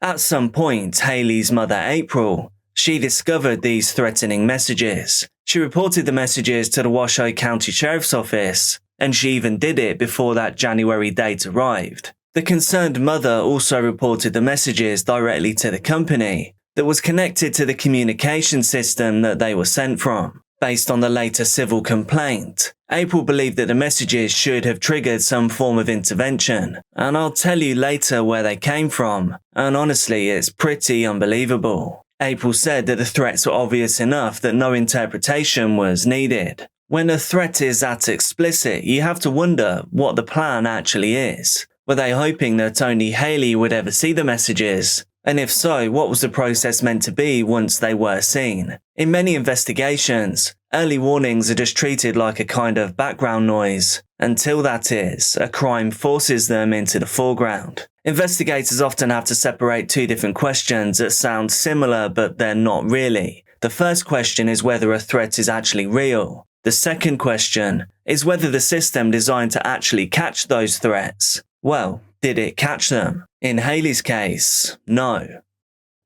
At some point, Haley's mother, April, she discovered these threatening messages. She reported the messages to the Washoe County Sheriff's Office, and she even did it before that January date arrived. The concerned mother also reported the messages directly to the company that was connected to the communication system that they were sent from. Based on the later civil complaint, April believed that the messages should have triggered some form of intervention, and I'll tell you later where they came from, and honestly it's pretty unbelievable. April said that the threats were obvious enough that no interpretation was needed. When a threat is that explicit, you have to wonder what the plan actually is. Were they hoping that only Hayley would ever see the messages? And if so, what was the process meant to be once they were seen? In many investigations, early warnings are just treated like a kind of background noise, until that is, a crime forces them into the foreground. Investigators often have to separate two different questions that sound similar but they're not really. The first question is whether a threat is actually real. The second question is whether the system designed to actually catch those threats. Well, did it catch them? In Hayley's case, no.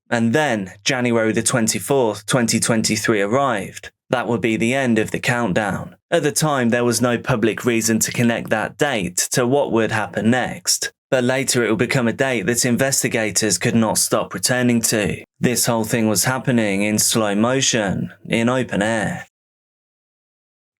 And then, January the 24th, 2023 arrived. That would be the end of the countdown. At the time, there was no public reason to connect that date to what would happen next. But later it would become a date that investigators could not stop returning to. This whole thing was happening in slow motion, in open air.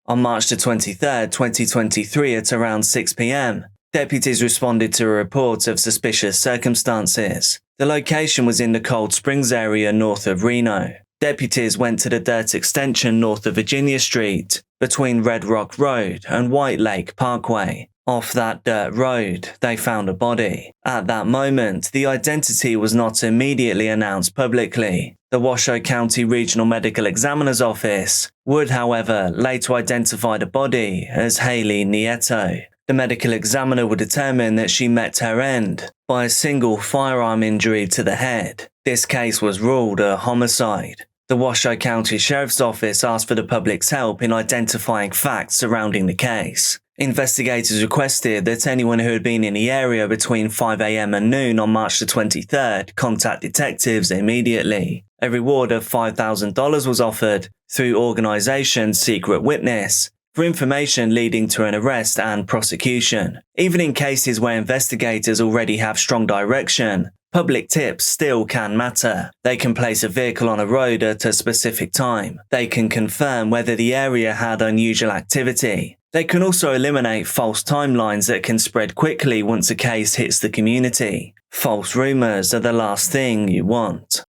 On March the 23rd, 2023 at around 6 p.m, deputies responded to a report of suspicious circumstances. The location was in the Cold Springs area north of Reno. Deputies went to the dirt extension north of Virginia Street, between Red Rock Road and White Lake Parkway. Off that dirt road, they found a body. At that moment, the identity was not immediately announced publicly. The Washoe County Regional Medical Examiner's Office would, however, later identify the body as Hayley Nieto. The medical examiner would determine that she met her end by a single firearm injury to the head. This case was ruled a homicide. The Washoe County Sheriff's Office asked for the public's help in identifying facts surrounding the case. Investigators requested that anyone who had been in the area between 5 a.m. and noon on March the 23rd contact detectives immediately. A reward of $5,000 was offered through organization Secret Witness for information leading to an arrest and prosecution. Even in cases where investigators already have strong direction, public tips still can matter. They can place a vehicle on a road at a specific time. They can confirm whether the area had unusual activity. They can also eliminate false timelines that can spread quickly once a case hits the community. False rumors are the last thing you want.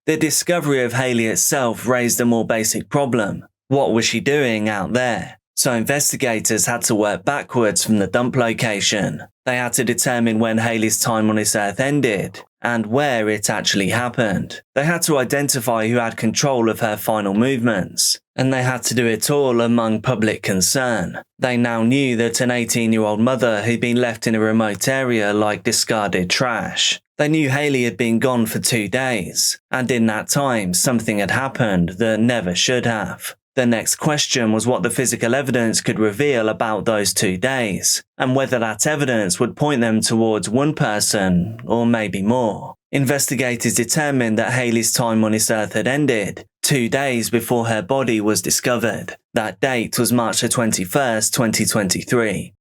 The discovery of Hayley itself raised a more basic problem. What was she doing out there? So investigators had to work backwards from the dump location. They had to determine when Hayley's time on this earth ended and where it actually happened. They had to identify who had control of her final movements, and they had to do it all among public concern. They now knew that an 18-year-old mother had been left in a remote area like discarded trash. They knew Hayley had been gone for 2 days, and in that time something had happened that never should have. The next question was what the physical evidence could reveal about those 2 days, and whether that evidence would point them towards one person, or maybe more. Investigators determined that Hayley's time on this earth had ended 2 days before her body was discovered. That date was March 21st, 2023.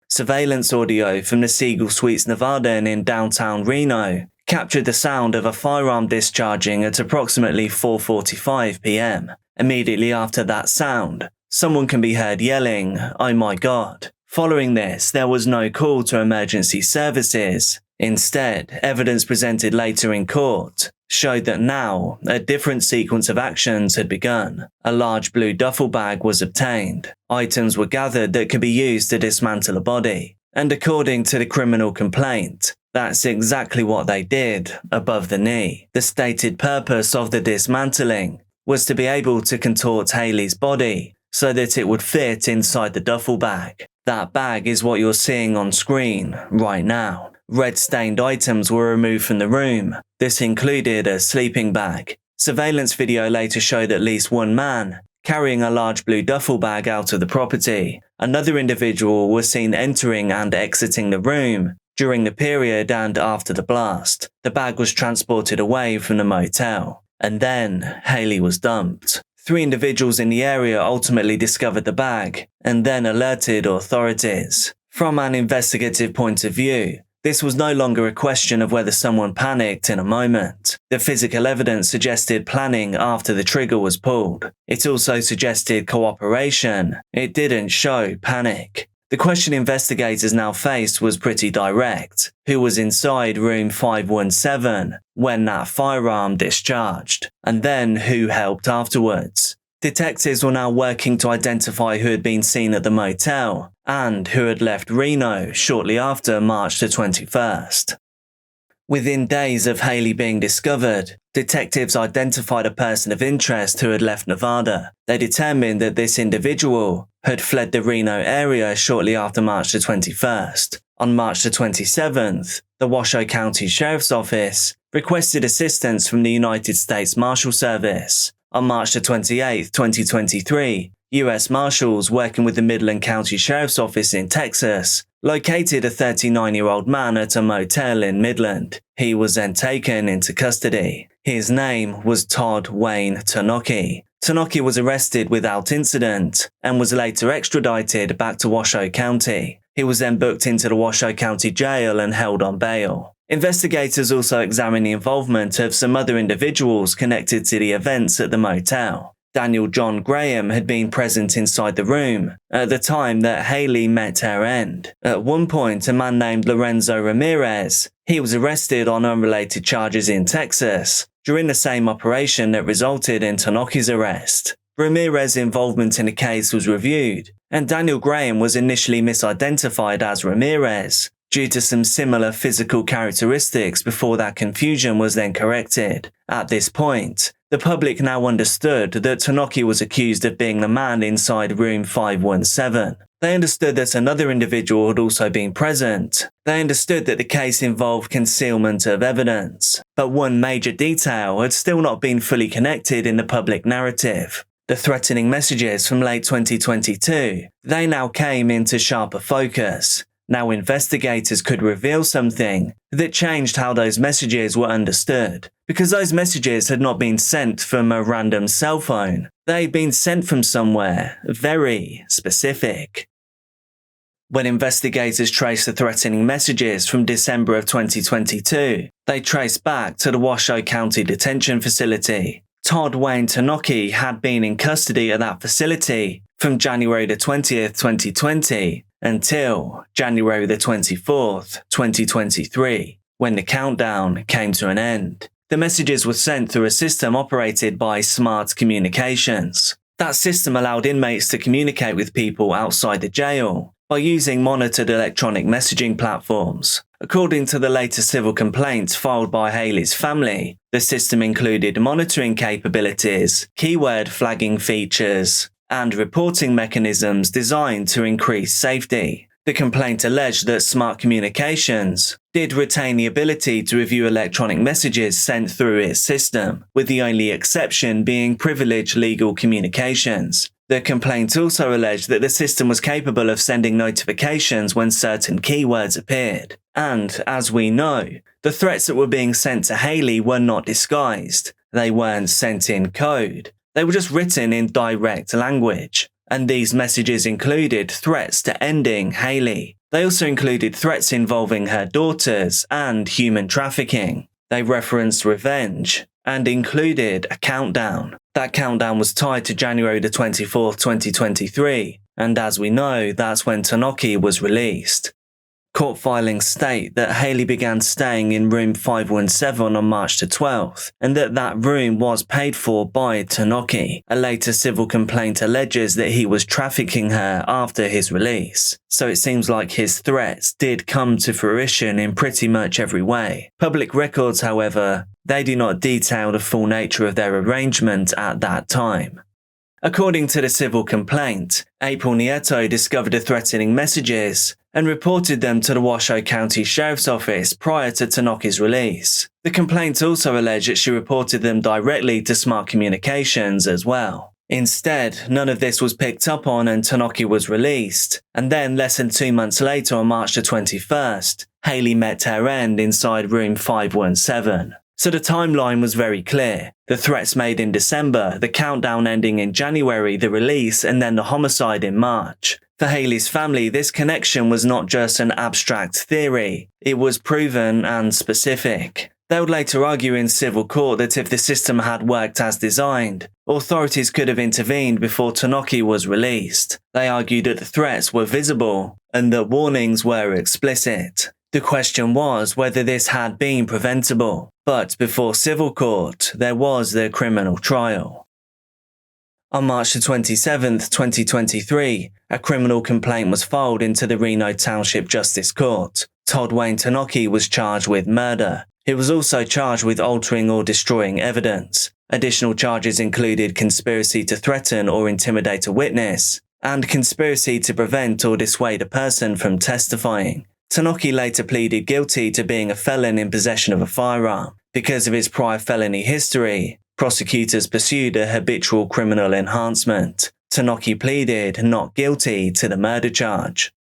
Surveillance audio from the Siegel Suites Nevada in downtown Reno captured the sound of a firearm discharging at approximately 4:45 p.m. Immediately after that sound, someone can be heard yelling, "Oh my God." Following this, there was no call to emergency services. Instead, evidence presented later in court showed that now a different sequence of actions had begun. A large blue duffel bag was obtained. Items were gathered that could be used to dismantle a body. And according to the criminal complaint, that's exactly what they did above the knee. The stated purpose of the dismantling was to be able to contort Hayley's body so that it would fit inside the duffel bag. That bag is what you're seeing on screen right now. Red-stained items were removed from the room. This included a sleeping bag. Surveillance video later showed at least one man carrying a large blue duffel bag out of the property. Another individual was seen entering and exiting the room during the period and after the blast. The bag was transported away from the motel. And then Hayley was dumped. 3 individuals in the area ultimately discovered the bag and then alerted authorities. From an investigative point of view, This was no longer a question of whether someone panicked in a moment. The physical evidence suggested planning after the trigger was pulled. It also suggested cooperation. It didn't show panic. The question investigators now faced was pretty direct. Who was inside room 517 when that firearm discharged? And then who helped afterwards? Detectives were now working to identify who had been seen at the motel and who had left Reno shortly after March the 21st. Within days of Haley being discovered, detectives identified a person of interest who had left Nevada. They determined that this individual had fled the Reno area shortly after March the 21st. On March the 27th, the Washoe County Sheriff's Office requested assistance from the United States Marshal Service. On March the 28th, 2023, U.S. Marshals working with the Midland County Sheriff's Office in Texas located a 39-year-old man at a motel in Midland. He was then taken into custody. His name was Todd Wayne Tanoki. Tanoki was arrested without incident and was later extradited back to Washoe County. He was then booked into the Washoe County Jail and held on bail. Investigators also examined the involvement of some other individuals connected to the events at the motel. Daniel John Graham had been present inside the room at the time that Haley met her end. At one point, a man named Lorenzo Ramirez, he was arrested on unrelated charges in Texas during the same operation that resulted in Tanoki's arrest. Ramirez's involvement in the case was reviewed, and Daniel Graham was initially misidentified as Ramirez due to some similar physical characteristics before that confusion was then corrected. At this point, the public now understood that Tanoki was accused of being the man inside room 517. They understood that another individual had also been present. They understood that the case involved concealment of evidence. But one major detail had still not been fully connected in the public narrative. The threatening messages from late 2022, they now came into sharper focus. Now investigators could reveal something that changed how those messages were understood, because those messages had not been sent from a random cell phone. They'd been sent from somewhere very specific. When investigators traced the threatening messages from December of 2022, they traced back to the Washoe County Detention Facility. Todd Wayne Tanoki had been in custody at that facility from January the 20th, 2020 until January the 24th, 2023, when the countdown came to an end. The messages were sent through a system operated by Smart Communications. That system allowed inmates to communicate with people outside the jail by using monitored electronic messaging platforms. According to the latest civil complaints filed by Haley's family, the system included monitoring capabilities, keyword flagging features, and reporting mechanisms designed to increase safety. The complaint alleged that Smart Communications did retain the ability to review electronic messages sent through its system, with the only exception being privileged legal communications. The complaint also alleged that the system was capable of sending notifications when certain keywords appeared. And, as we know, the threats that were being sent to Haley were not disguised. They weren't sent in code. They were just written in direct language. And these messages included threats to ending Haley. They also included threats involving her daughters and human trafficking. They referenced revenge and included a countdown. That countdown was tied to January the 24th, 2023, and as we know, that's when Tanoki was released. Court filings state that Haley began staying in room 517 on March the 12th, and that room was paid for by Tanoki. A later civil complaint alleges that he was trafficking her after his release. So it seems like his threats did come to fruition in pretty much every way. Public records, however, they do not detail the full nature of their arrangement at that time. According to the civil complaint, April Nieto discovered the threatening messages and reported them to the Washoe County Sheriff's Office prior to Tanoki's release. The complaint also alleged that she reported them directly to Smart Communications as well. Instead, none of this was picked up on and Tanoki was released, and then less than 2 months later on March the 21st, Haley met her end inside room 517. So the timeline was very clear. The threats made in December, the countdown ending in January, the release, and then the homicide in March. For Haley's family, this connection was not just an abstract theory, it was proven and specific. They would later argue in civil court that if the system had worked as designed, authorities could have intervened before Tanoki was released. They argued that the threats were visible and that warnings were explicit. The question was whether this had been preventable, but before civil court, there was the criminal trial. On March 27, 2023, a criminal complaint was filed into the Reno Township Justice Court. Todd Wayne Tanoki was charged with murder. He was also charged with altering or destroying evidence. Additional charges included conspiracy to threaten or intimidate a witness, and conspiracy to prevent or dissuade a person from testifying. Tanoki later pleaded guilty to being a felon in possession of a firearm. Because of his prior felony history, prosecutors pursued a habitual criminal enhancement. Tanoki pleaded not guilty to the murder charge.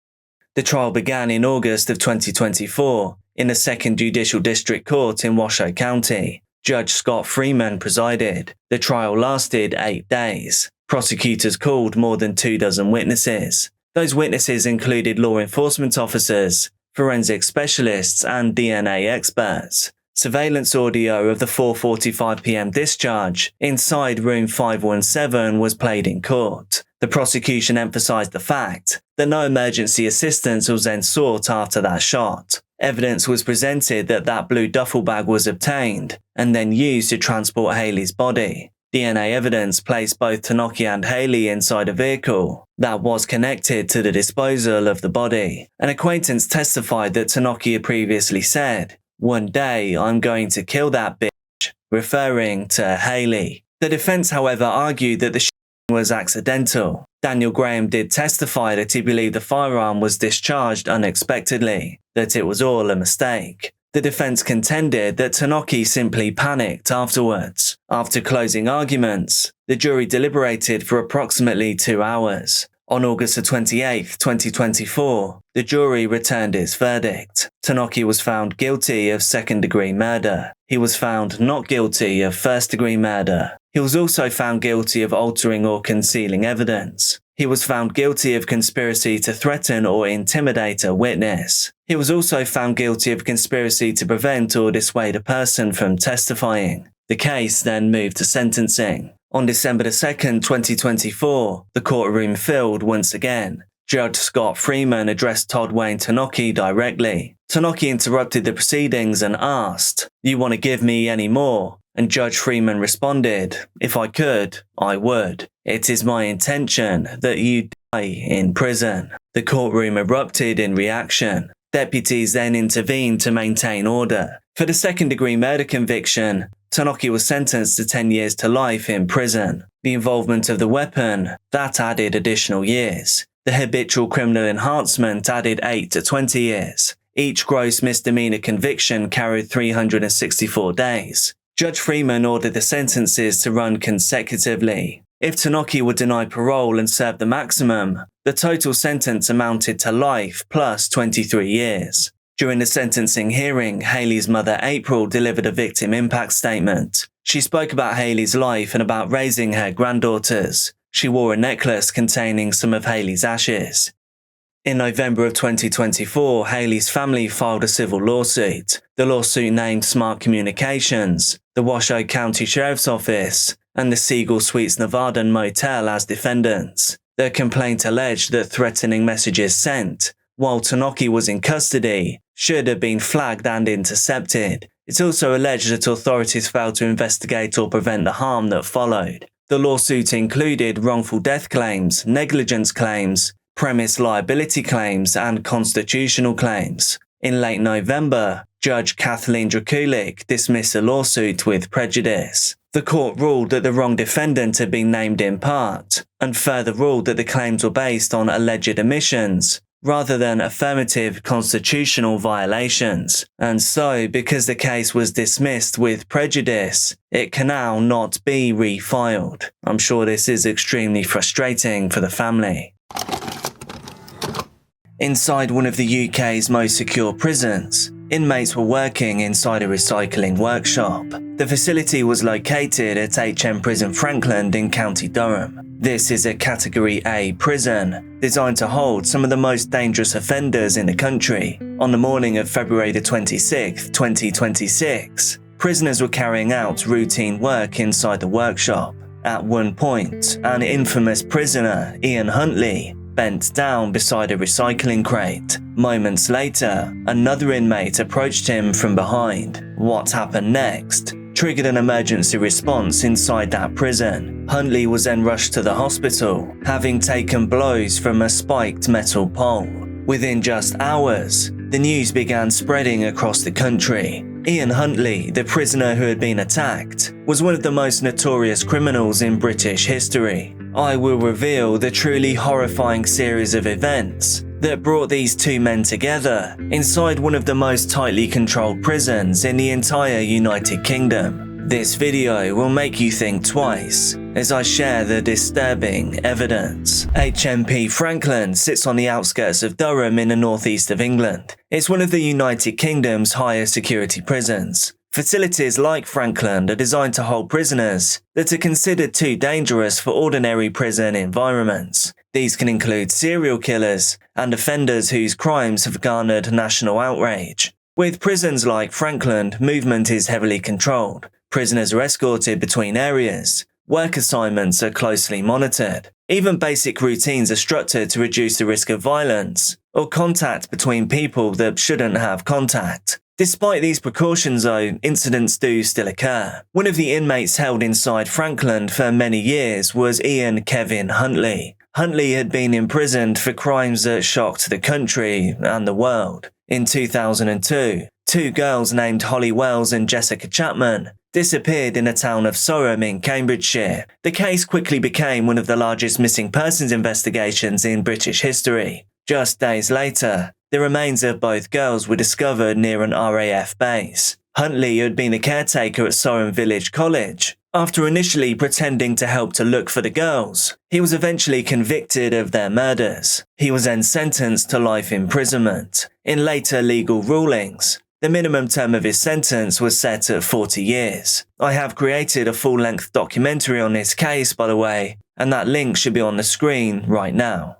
The trial began in August of 2024 in the 2nd Judicial District Court in Washoe County. Judge Scott Freeman presided. The trial lasted 8 days. Prosecutors called more than 24 witnesses. Those witnesses included law enforcement officers, forensic specialists, and DNA experts. Surveillance audio of the 4:45 p.m. discharge inside room 517 was played in court. The prosecution emphasized the fact that no emergency assistance was then sought after that shot. Evidence was presented that blue duffel bag was obtained and then used to transport Haley's body. DNA evidence placed both Tanoki and Haley inside a vehicle that was connected to the disposal of the body. An acquaintance testified that Tanoki had previously said, "One day I'm going to kill that bitch," referring to Haley. The defense, however, argued that the shooting was accidental. Daniel Graham did testify that he believed the firearm was discharged unexpectedly, that it was all a mistake. The defense contended that Tanoki simply panicked afterwards. After closing arguments, the jury deliberated for approximately 2 hours. On August 28, 2024, the jury returned its verdict. Tanoki was found guilty of second-degree murder. He was found not guilty of first-degree murder. He was also found guilty of altering or concealing evidence. He was found guilty of conspiracy to threaten or intimidate a witness. He was also found guilty of conspiracy to prevent or dissuade a person from testifying. The case then moved to sentencing. On December 2, 2024, the courtroom filled once again. Judge Scott Freeman addressed Todd Wayne Tanoki directly. Tanoki interrupted the proceedings and asked, "You want to give me any more?" And Judge Freeman responded, "If I could, I would. It is my intention that you die in prison." The courtroom erupted in reaction. Deputies then intervened to maintain order. For the second-degree murder conviction, Tanoki was sentenced to 10 years to life in prison. The involvement of the weapon, that added additional years. The habitual criminal enhancement added 8 to 20 years. Each gross misdemeanor conviction carried 364 days. Judge Freeman ordered the sentences to run consecutively. If Tanoki would deny parole and serve the maximum, the total sentence amounted to life plus 23 years. During the sentencing hearing, Haley's mother April delivered a victim impact statement. She spoke about Haley's life and about raising her granddaughters. She wore a necklace containing some of Haley's ashes. In November of 2024, Haley's family filed a civil lawsuit. The lawsuit named Smart Communications, the Washoe County Sheriff's Office, and the Seagull Suites Nevada Motel as defendants. The complaint alleged that threatening messages sent while Tanoki was in custody should have been flagged and intercepted. It also alleged that authorities failed to investigate or prevent the harm that followed. The lawsuit included wrongful death claims, negligence claims, premise liability claims, and constitutional claims. In late November, Judge Kathleen Drakulik dismissed the lawsuit with prejudice. The court ruled that the wrong defendant had been named in part, and further ruled that the claims were based on alleged omissions rather than affirmative constitutional violations. And so, because the case was dismissed with prejudice, it can now not be refiled. I'm sure this is extremely frustrating for the family. Inside one of the UK's most secure prisons, Inmates were working inside a recycling workshop. The facility was located at HM Prison Frankland in County Durham. This is a Category A prison, designed to hold some of the most dangerous offenders in the country. On the morning of February the 26th, 2026, prisoners were carrying out routine work inside the workshop. At one point, an infamous prisoner, Ian Huntley, bent down beside a recycling crate. Moments later, another inmate approached him from behind. What happened next triggered an emergency response inside that prison. Huntley was then rushed to the hospital, having taken blows from a spiked metal pole. Within just hours, the news began spreading across the country. Ian Huntley, the prisoner who had been attacked, was one of the most notorious criminals in British history. I will reveal the truly horrifying series of events that brought these two men together inside one of the most tightly controlled prisons in the entire United Kingdom. This video will make you think twice as I share the disturbing evidence. HMP Frankland sits on the outskirts of Durham in the northeast of England. It's one of the United Kingdom's highest security prisons. Facilities like Frankland are designed to hold prisoners that are considered too dangerous for ordinary prison environments. These can include serial killers and offenders whose crimes have garnered national outrage. With prisons like Frankland, movement is heavily controlled. Prisoners are escorted between areas. Work assignments are closely monitored. Even basic routines are structured to reduce the risk of violence or contact between people that shouldn't have contact. Despite these precautions though, incidents do still occur. One of the inmates held inside Frankland for many years was Ian Kevin Huntley. Huntley had been imprisoned for crimes that shocked the country and the world. In 2002, two girls named Holly Wells and Jessica Chapman disappeared in the town of Surham in Cambridgeshire. The case quickly became one of the largest missing persons investigations in British history. Just days later, the remains of both girls were discovered near an RAF base. Huntley, who had been a caretaker at Surham Village College, after initially pretending to help to look for the girls, he was eventually convicted of their murders. He was then sentenced to life imprisonment. In later legal rulings, the minimum term of his sentence was set at 40 years. I have created a full-length documentary on this case, by the way, and that link should be on the screen right now.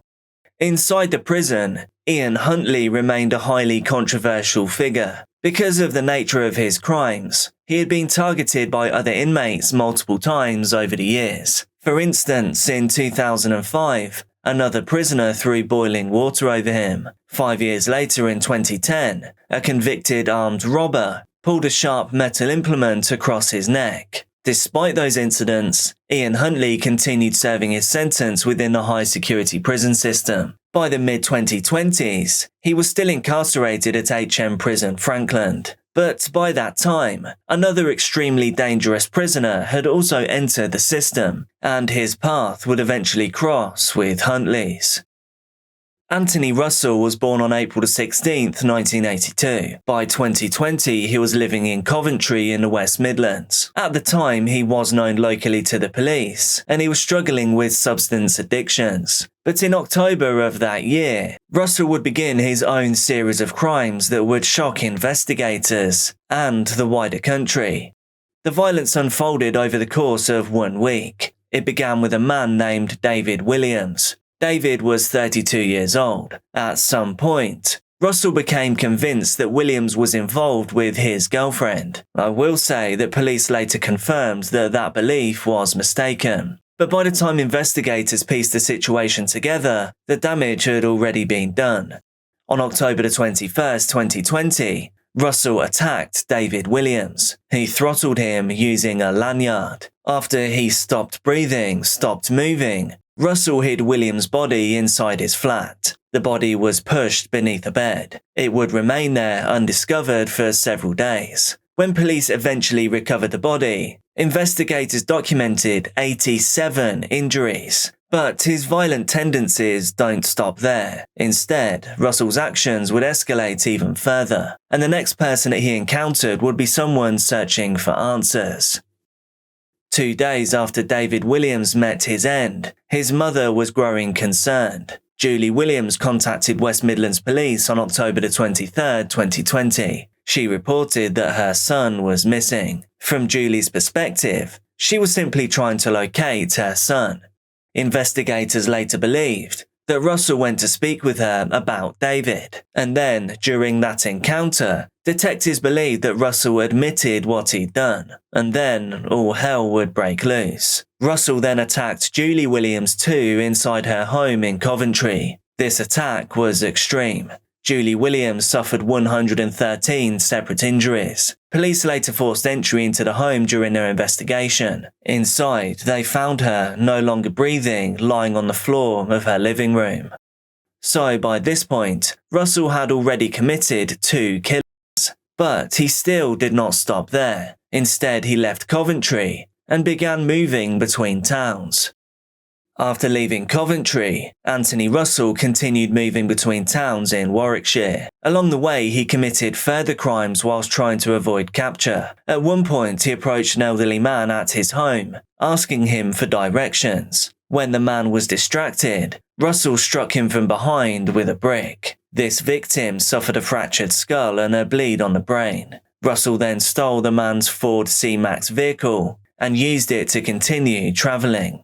Inside the prison, Ian Huntley remained a highly controversial figure. Because of the nature of his crimes, he had been targeted by other inmates multiple times over the years. For instance, in 2005, another prisoner threw boiling water over him. 5 years later in 2010, a convicted armed robber pulled a sharp metal implement across his neck. Despite those incidents, Ian Huntley continued serving his sentence within the high-security prison system. By the mid-2020s, he was still incarcerated at HM Prison Frankland. But by that time, another extremely dangerous prisoner had also entered the system, and his path would eventually cross with Huntley's. Anthony Russell was born on April 16, 1982. By 2020, he was living in Coventry in the West Midlands. At the time, he was known locally to the police, and he was struggling with substance addictions. But in October of that year, Russell would begin his own series of crimes that would shock investigators and the wider country. The violence unfolded over the course of 1 week. It began with a man named David Williams. David was 32 years old. At some point, Russell became convinced that Williams was involved with his girlfriend. I will say that police later confirmed that that belief was mistaken. But by the time investigators pieced the situation together, the damage had already been done. On October 21st, 2020, Russell attacked David Williams. He throttled him using a lanyard. After he stopped breathing, stopped moving, Russell hid Williams' body inside his flat. The body was pushed beneath a bed. It would remain there undiscovered for several days. When police eventually recovered the body, investigators documented 87 injuries. But his violent tendencies don't stop there. Instead, Russell's actions would escalate even further, and the next person that he encountered would be someone searching for answers. 2 days after David Williams met his end, his mother was growing concerned. Julie Williams contacted West Midlands Police on October 23, 2020. She reported that her son was missing. From Julie's perspective, she was simply trying to locate her son. Investigators later believed that Russell went to speak with her about David, and then, during that encounter, detectives believed that Russell admitted what he'd done, and then all hell would break loose. Russell then attacked Julie Williams too inside her home in Coventry. This attack was extreme. Julie Williams suffered 113 separate injuries. Police later forced entry into the home during their investigation. Inside, they found her, no longer breathing, lying on the floor of her living room. So by this point, Russell had already committed 2 killings. But he still did not stop there. Instead, he left Coventry and began moving between towns. After leaving Coventry, Anthony Russell continued moving between towns in Warwickshire. Along the way, he committed further crimes whilst trying to avoid capture. At one point, he approached an elderly man at his home, asking him for directions. When the man was distracted, Russell struck him from behind with a brick. This victim suffered a fractured skull and a bleed on the brain. Russell then stole the man's Ford C-Max vehicle and used it to continue travelling.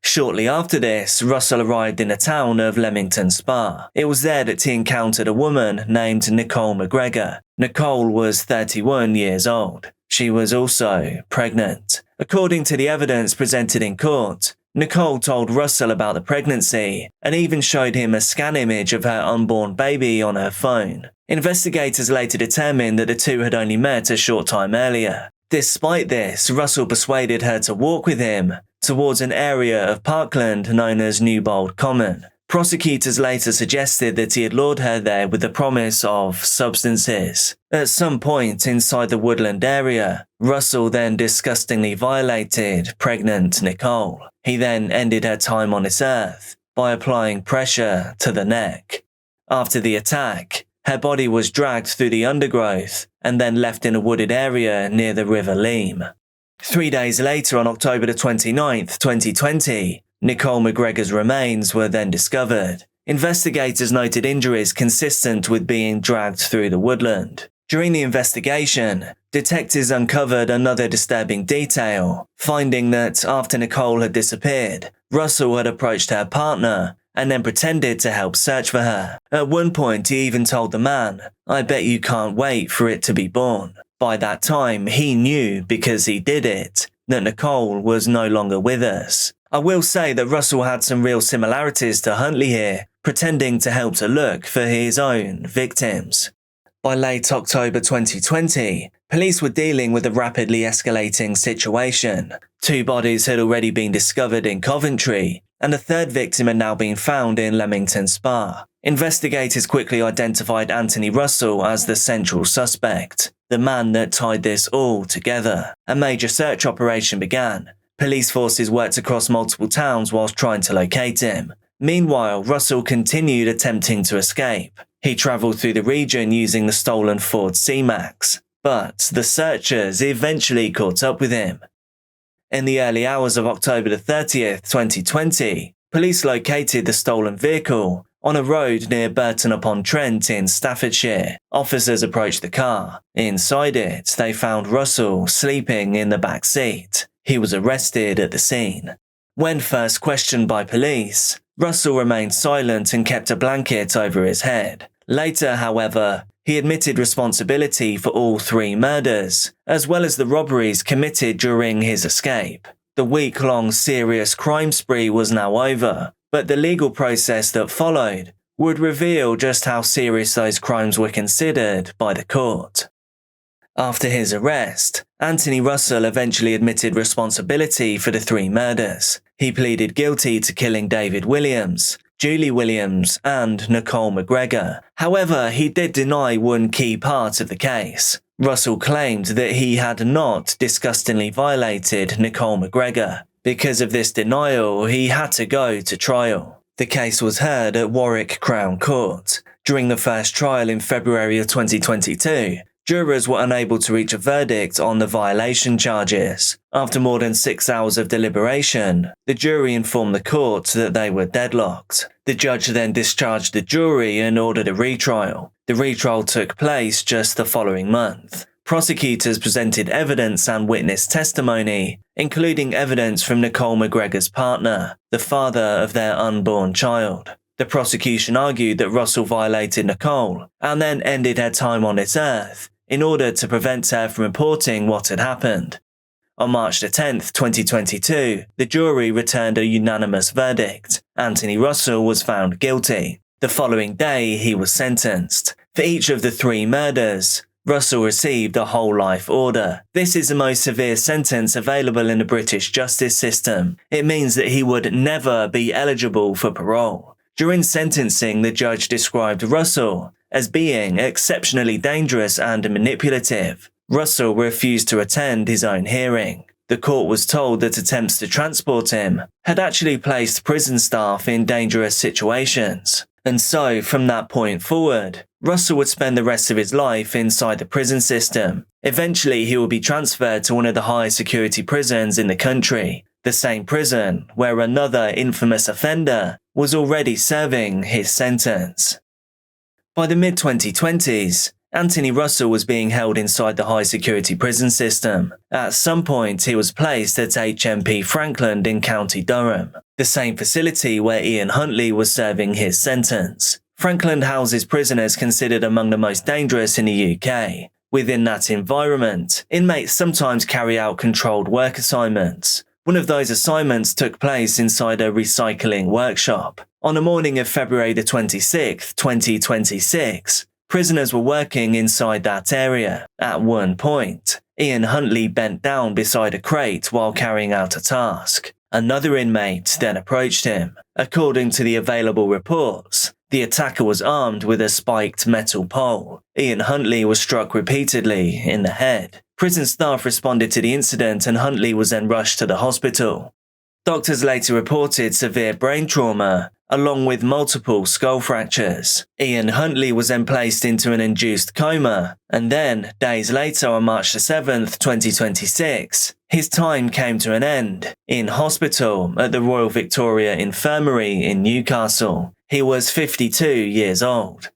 Shortly after this, Russell arrived in the town of Leamington Spa. It was there that he encountered a woman named Nicole McGregor. Nicole was 31 years old. She was also pregnant. According to the evidence presented in court, Nicole told Russell about the pregnancy and even showed him a scan image of her unborn baby on her phone. Investigators later determined that the two had only met a short time earlier. Despite this, Russell persuaded her to walk with him towards an area of Parkland known as Newbold Common. Prosecutors later suggested that he had lured her there with the promise of substances. At some point inside the woodland area, Russell then disgustingly violated pregnant Nicole. He then ended her time on this earth by applying pressure to the neck. After the attack, her body was dragged through the undergrowth and then left in a wooded area near the River Leam. 3 days later, on October 29th, 2020, Nicole McGregor's remains were then discovered. Investigators noted injuries consistent with being dragged through the woodland. During the investigation, detectives uncovered another disturbing detail, finding that after Nicole had disappeared, Russell had approached her partner and then pretended to help search for her. At one point, he even told the man, "I bet you can't wait for it to be born." By that time, he knew, because he did it, that Nicole was no longer with us. I will say that Russell had some real similarities to Huntley here, pretending to help to look for his own victims. By late October 2020, police were dealing with a rapidly escalating situation. 2 bodies had already been discovered in Coventry, and a 3rd victim had now been found in Leamington Spa. Investigators quickly identified Anthony Russell as the central suspect, the man that tied this all together. A major search operation began. Police forces worked across multiple towns whilst trying to locate him. Meanwhile, Russell continued attempting to escape. He travelled through the region using the stolen Ford C-Max, but the searchers eventually caught up with him. In the early hours of October 30th, 2020, police located the stolen vehicle on a road near Burton-upon-Trent in Staffordshire. Officers approached the car. Inside it, they found Russell sleeping in the back seat. He was arrested at the scene. When first questioned by police, Russell remained silent and kept a blanket over his head. Later, however, he admitted responsibility for all 3 murders, as well as the robberies committed during his escape. The week-long serious crime spree was now over, but the legal process that followed would reveal just how serious those crimes were considered by the court. After his arrest, Anthony Russell eventually admitted responsibility for the 3 murders. He pleaded guilty to killing David Williams, Julie Williams, and Nicole McGregor. However, he did deny one key part of the case. Russell claimed that he had not disgustingly violated Nicole McGregor. Because of this denial, he had to go to trial. The case was heard at Warwick Crown Court. During the first trial in February of 2022, Jurors were unable to reach a verdict on the violation charges. After more than 6 hours of deliberation, the jury informed the court that they were deadlocked. The judge then discharged the jury and ordered a retrial. The retrial took place just the following month. Prosecutors presented evidence and witness testimony, including evidence from Nicole McGregor's partner, the father of their unborn child. The prosecution argued that Russell violated Nicole and then ended her time on this earth in order to prevent her from reporting what had happened. On March 10, 2022, the jury returned a unanimous verdict. Anthony Russell was found guilty. The following day, he was sentenced. For each of the 3 murders, Russell received a whole life order. This is the most severe sentence available in the British justice system. It means that he would never be eligible for parole. During sentencing, the judge described Russell as being exceptionally dangerous and manipulative. Russell refused to attend his own hearing. The court was told that attempts to transport him had actually placed prison staff in dangerous situations. And so, from that point forward, Russell would spend the rest of his life inside the prison system. Eventually, he would be transferred to one of the high security prisons in the country, the same prison where another infamous offender was already serving his sentence. By the mid-2020s, Anthony Russell was being held inside the high-security prison system. At some point, he was placed at HMP Frankland in County Durham, the same facility where Ian Huntley was serving his sentence. Frankland houses prisoners considered among the most dangerous in the UK. Within that environment, inmates sometimes carry out controlled work assignments. One of those assignments took place inside a recycling workshop. On the morning of February 26, 2026, prisoners were working inside that area. At one point, Ian Huntley bent down beside a crate while carrying out a task. Another inmate then approached him. According to the available reports, the attacker was armed with a spiked metal pole. Ian Huntley was struck repeatedly in the head. Prison staff responded to the incident and Huntley was then rushed to the hospital. Doctors later reported severe brain trauma, along with multiple skull fractures. Ian Huntley was then placed into an induced coma, and then, days later on March 7, 2026, his time came to an end in hospital at the Royal Victoria Infirmary in Newcastle. He was 52 years old.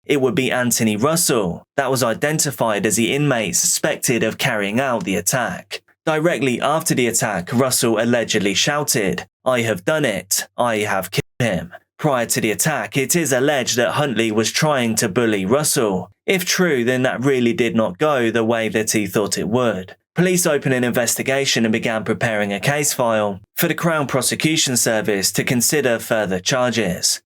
It would be Anthony Russell that was identified as the inmate suspected of carrying out the attack. Directly after the attack, Russell allegedly shouted, "I have done it. I have killed him." Prior to the attack, it is alleged that Huntley was trying to bully Russell. If true, then that really did not go the way that he thought it would. Police opened an investigation and began preparing a case file for the Crown Prosecution Service to consider further charges.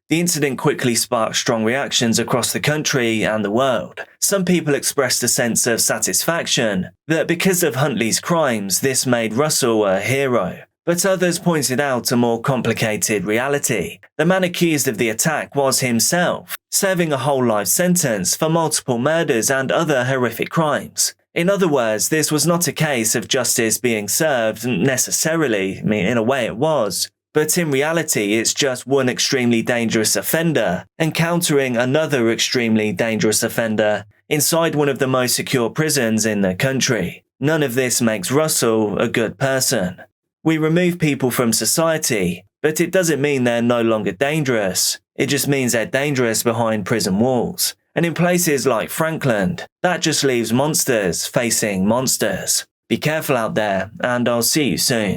The incident quickly sparked strong reactions across the country and the world. Some people expressed a sense of satisfaction that because of Huntley's crimes, this made Russell a hero. But others pointed out a more complicated reality. The man accused of the attack was himself, serving a whole life sentence for multiple murders and other horrific crimes. In other words, this was not a case of justice being served necessarily. I mean, in a way it was. But in reality, it's just one extremely dangerous offender encountering another extremely dangerous offender inside one of the most secure prisons in the country. None of this makes Russell a good person. We remove people from society, but it doesn't mean they're no longer dangerous. It just means they're dangerous behind prison walls. And in places like Frankland, that just leaves monsters facing monsters. Be careful out there, and I'll see you soon.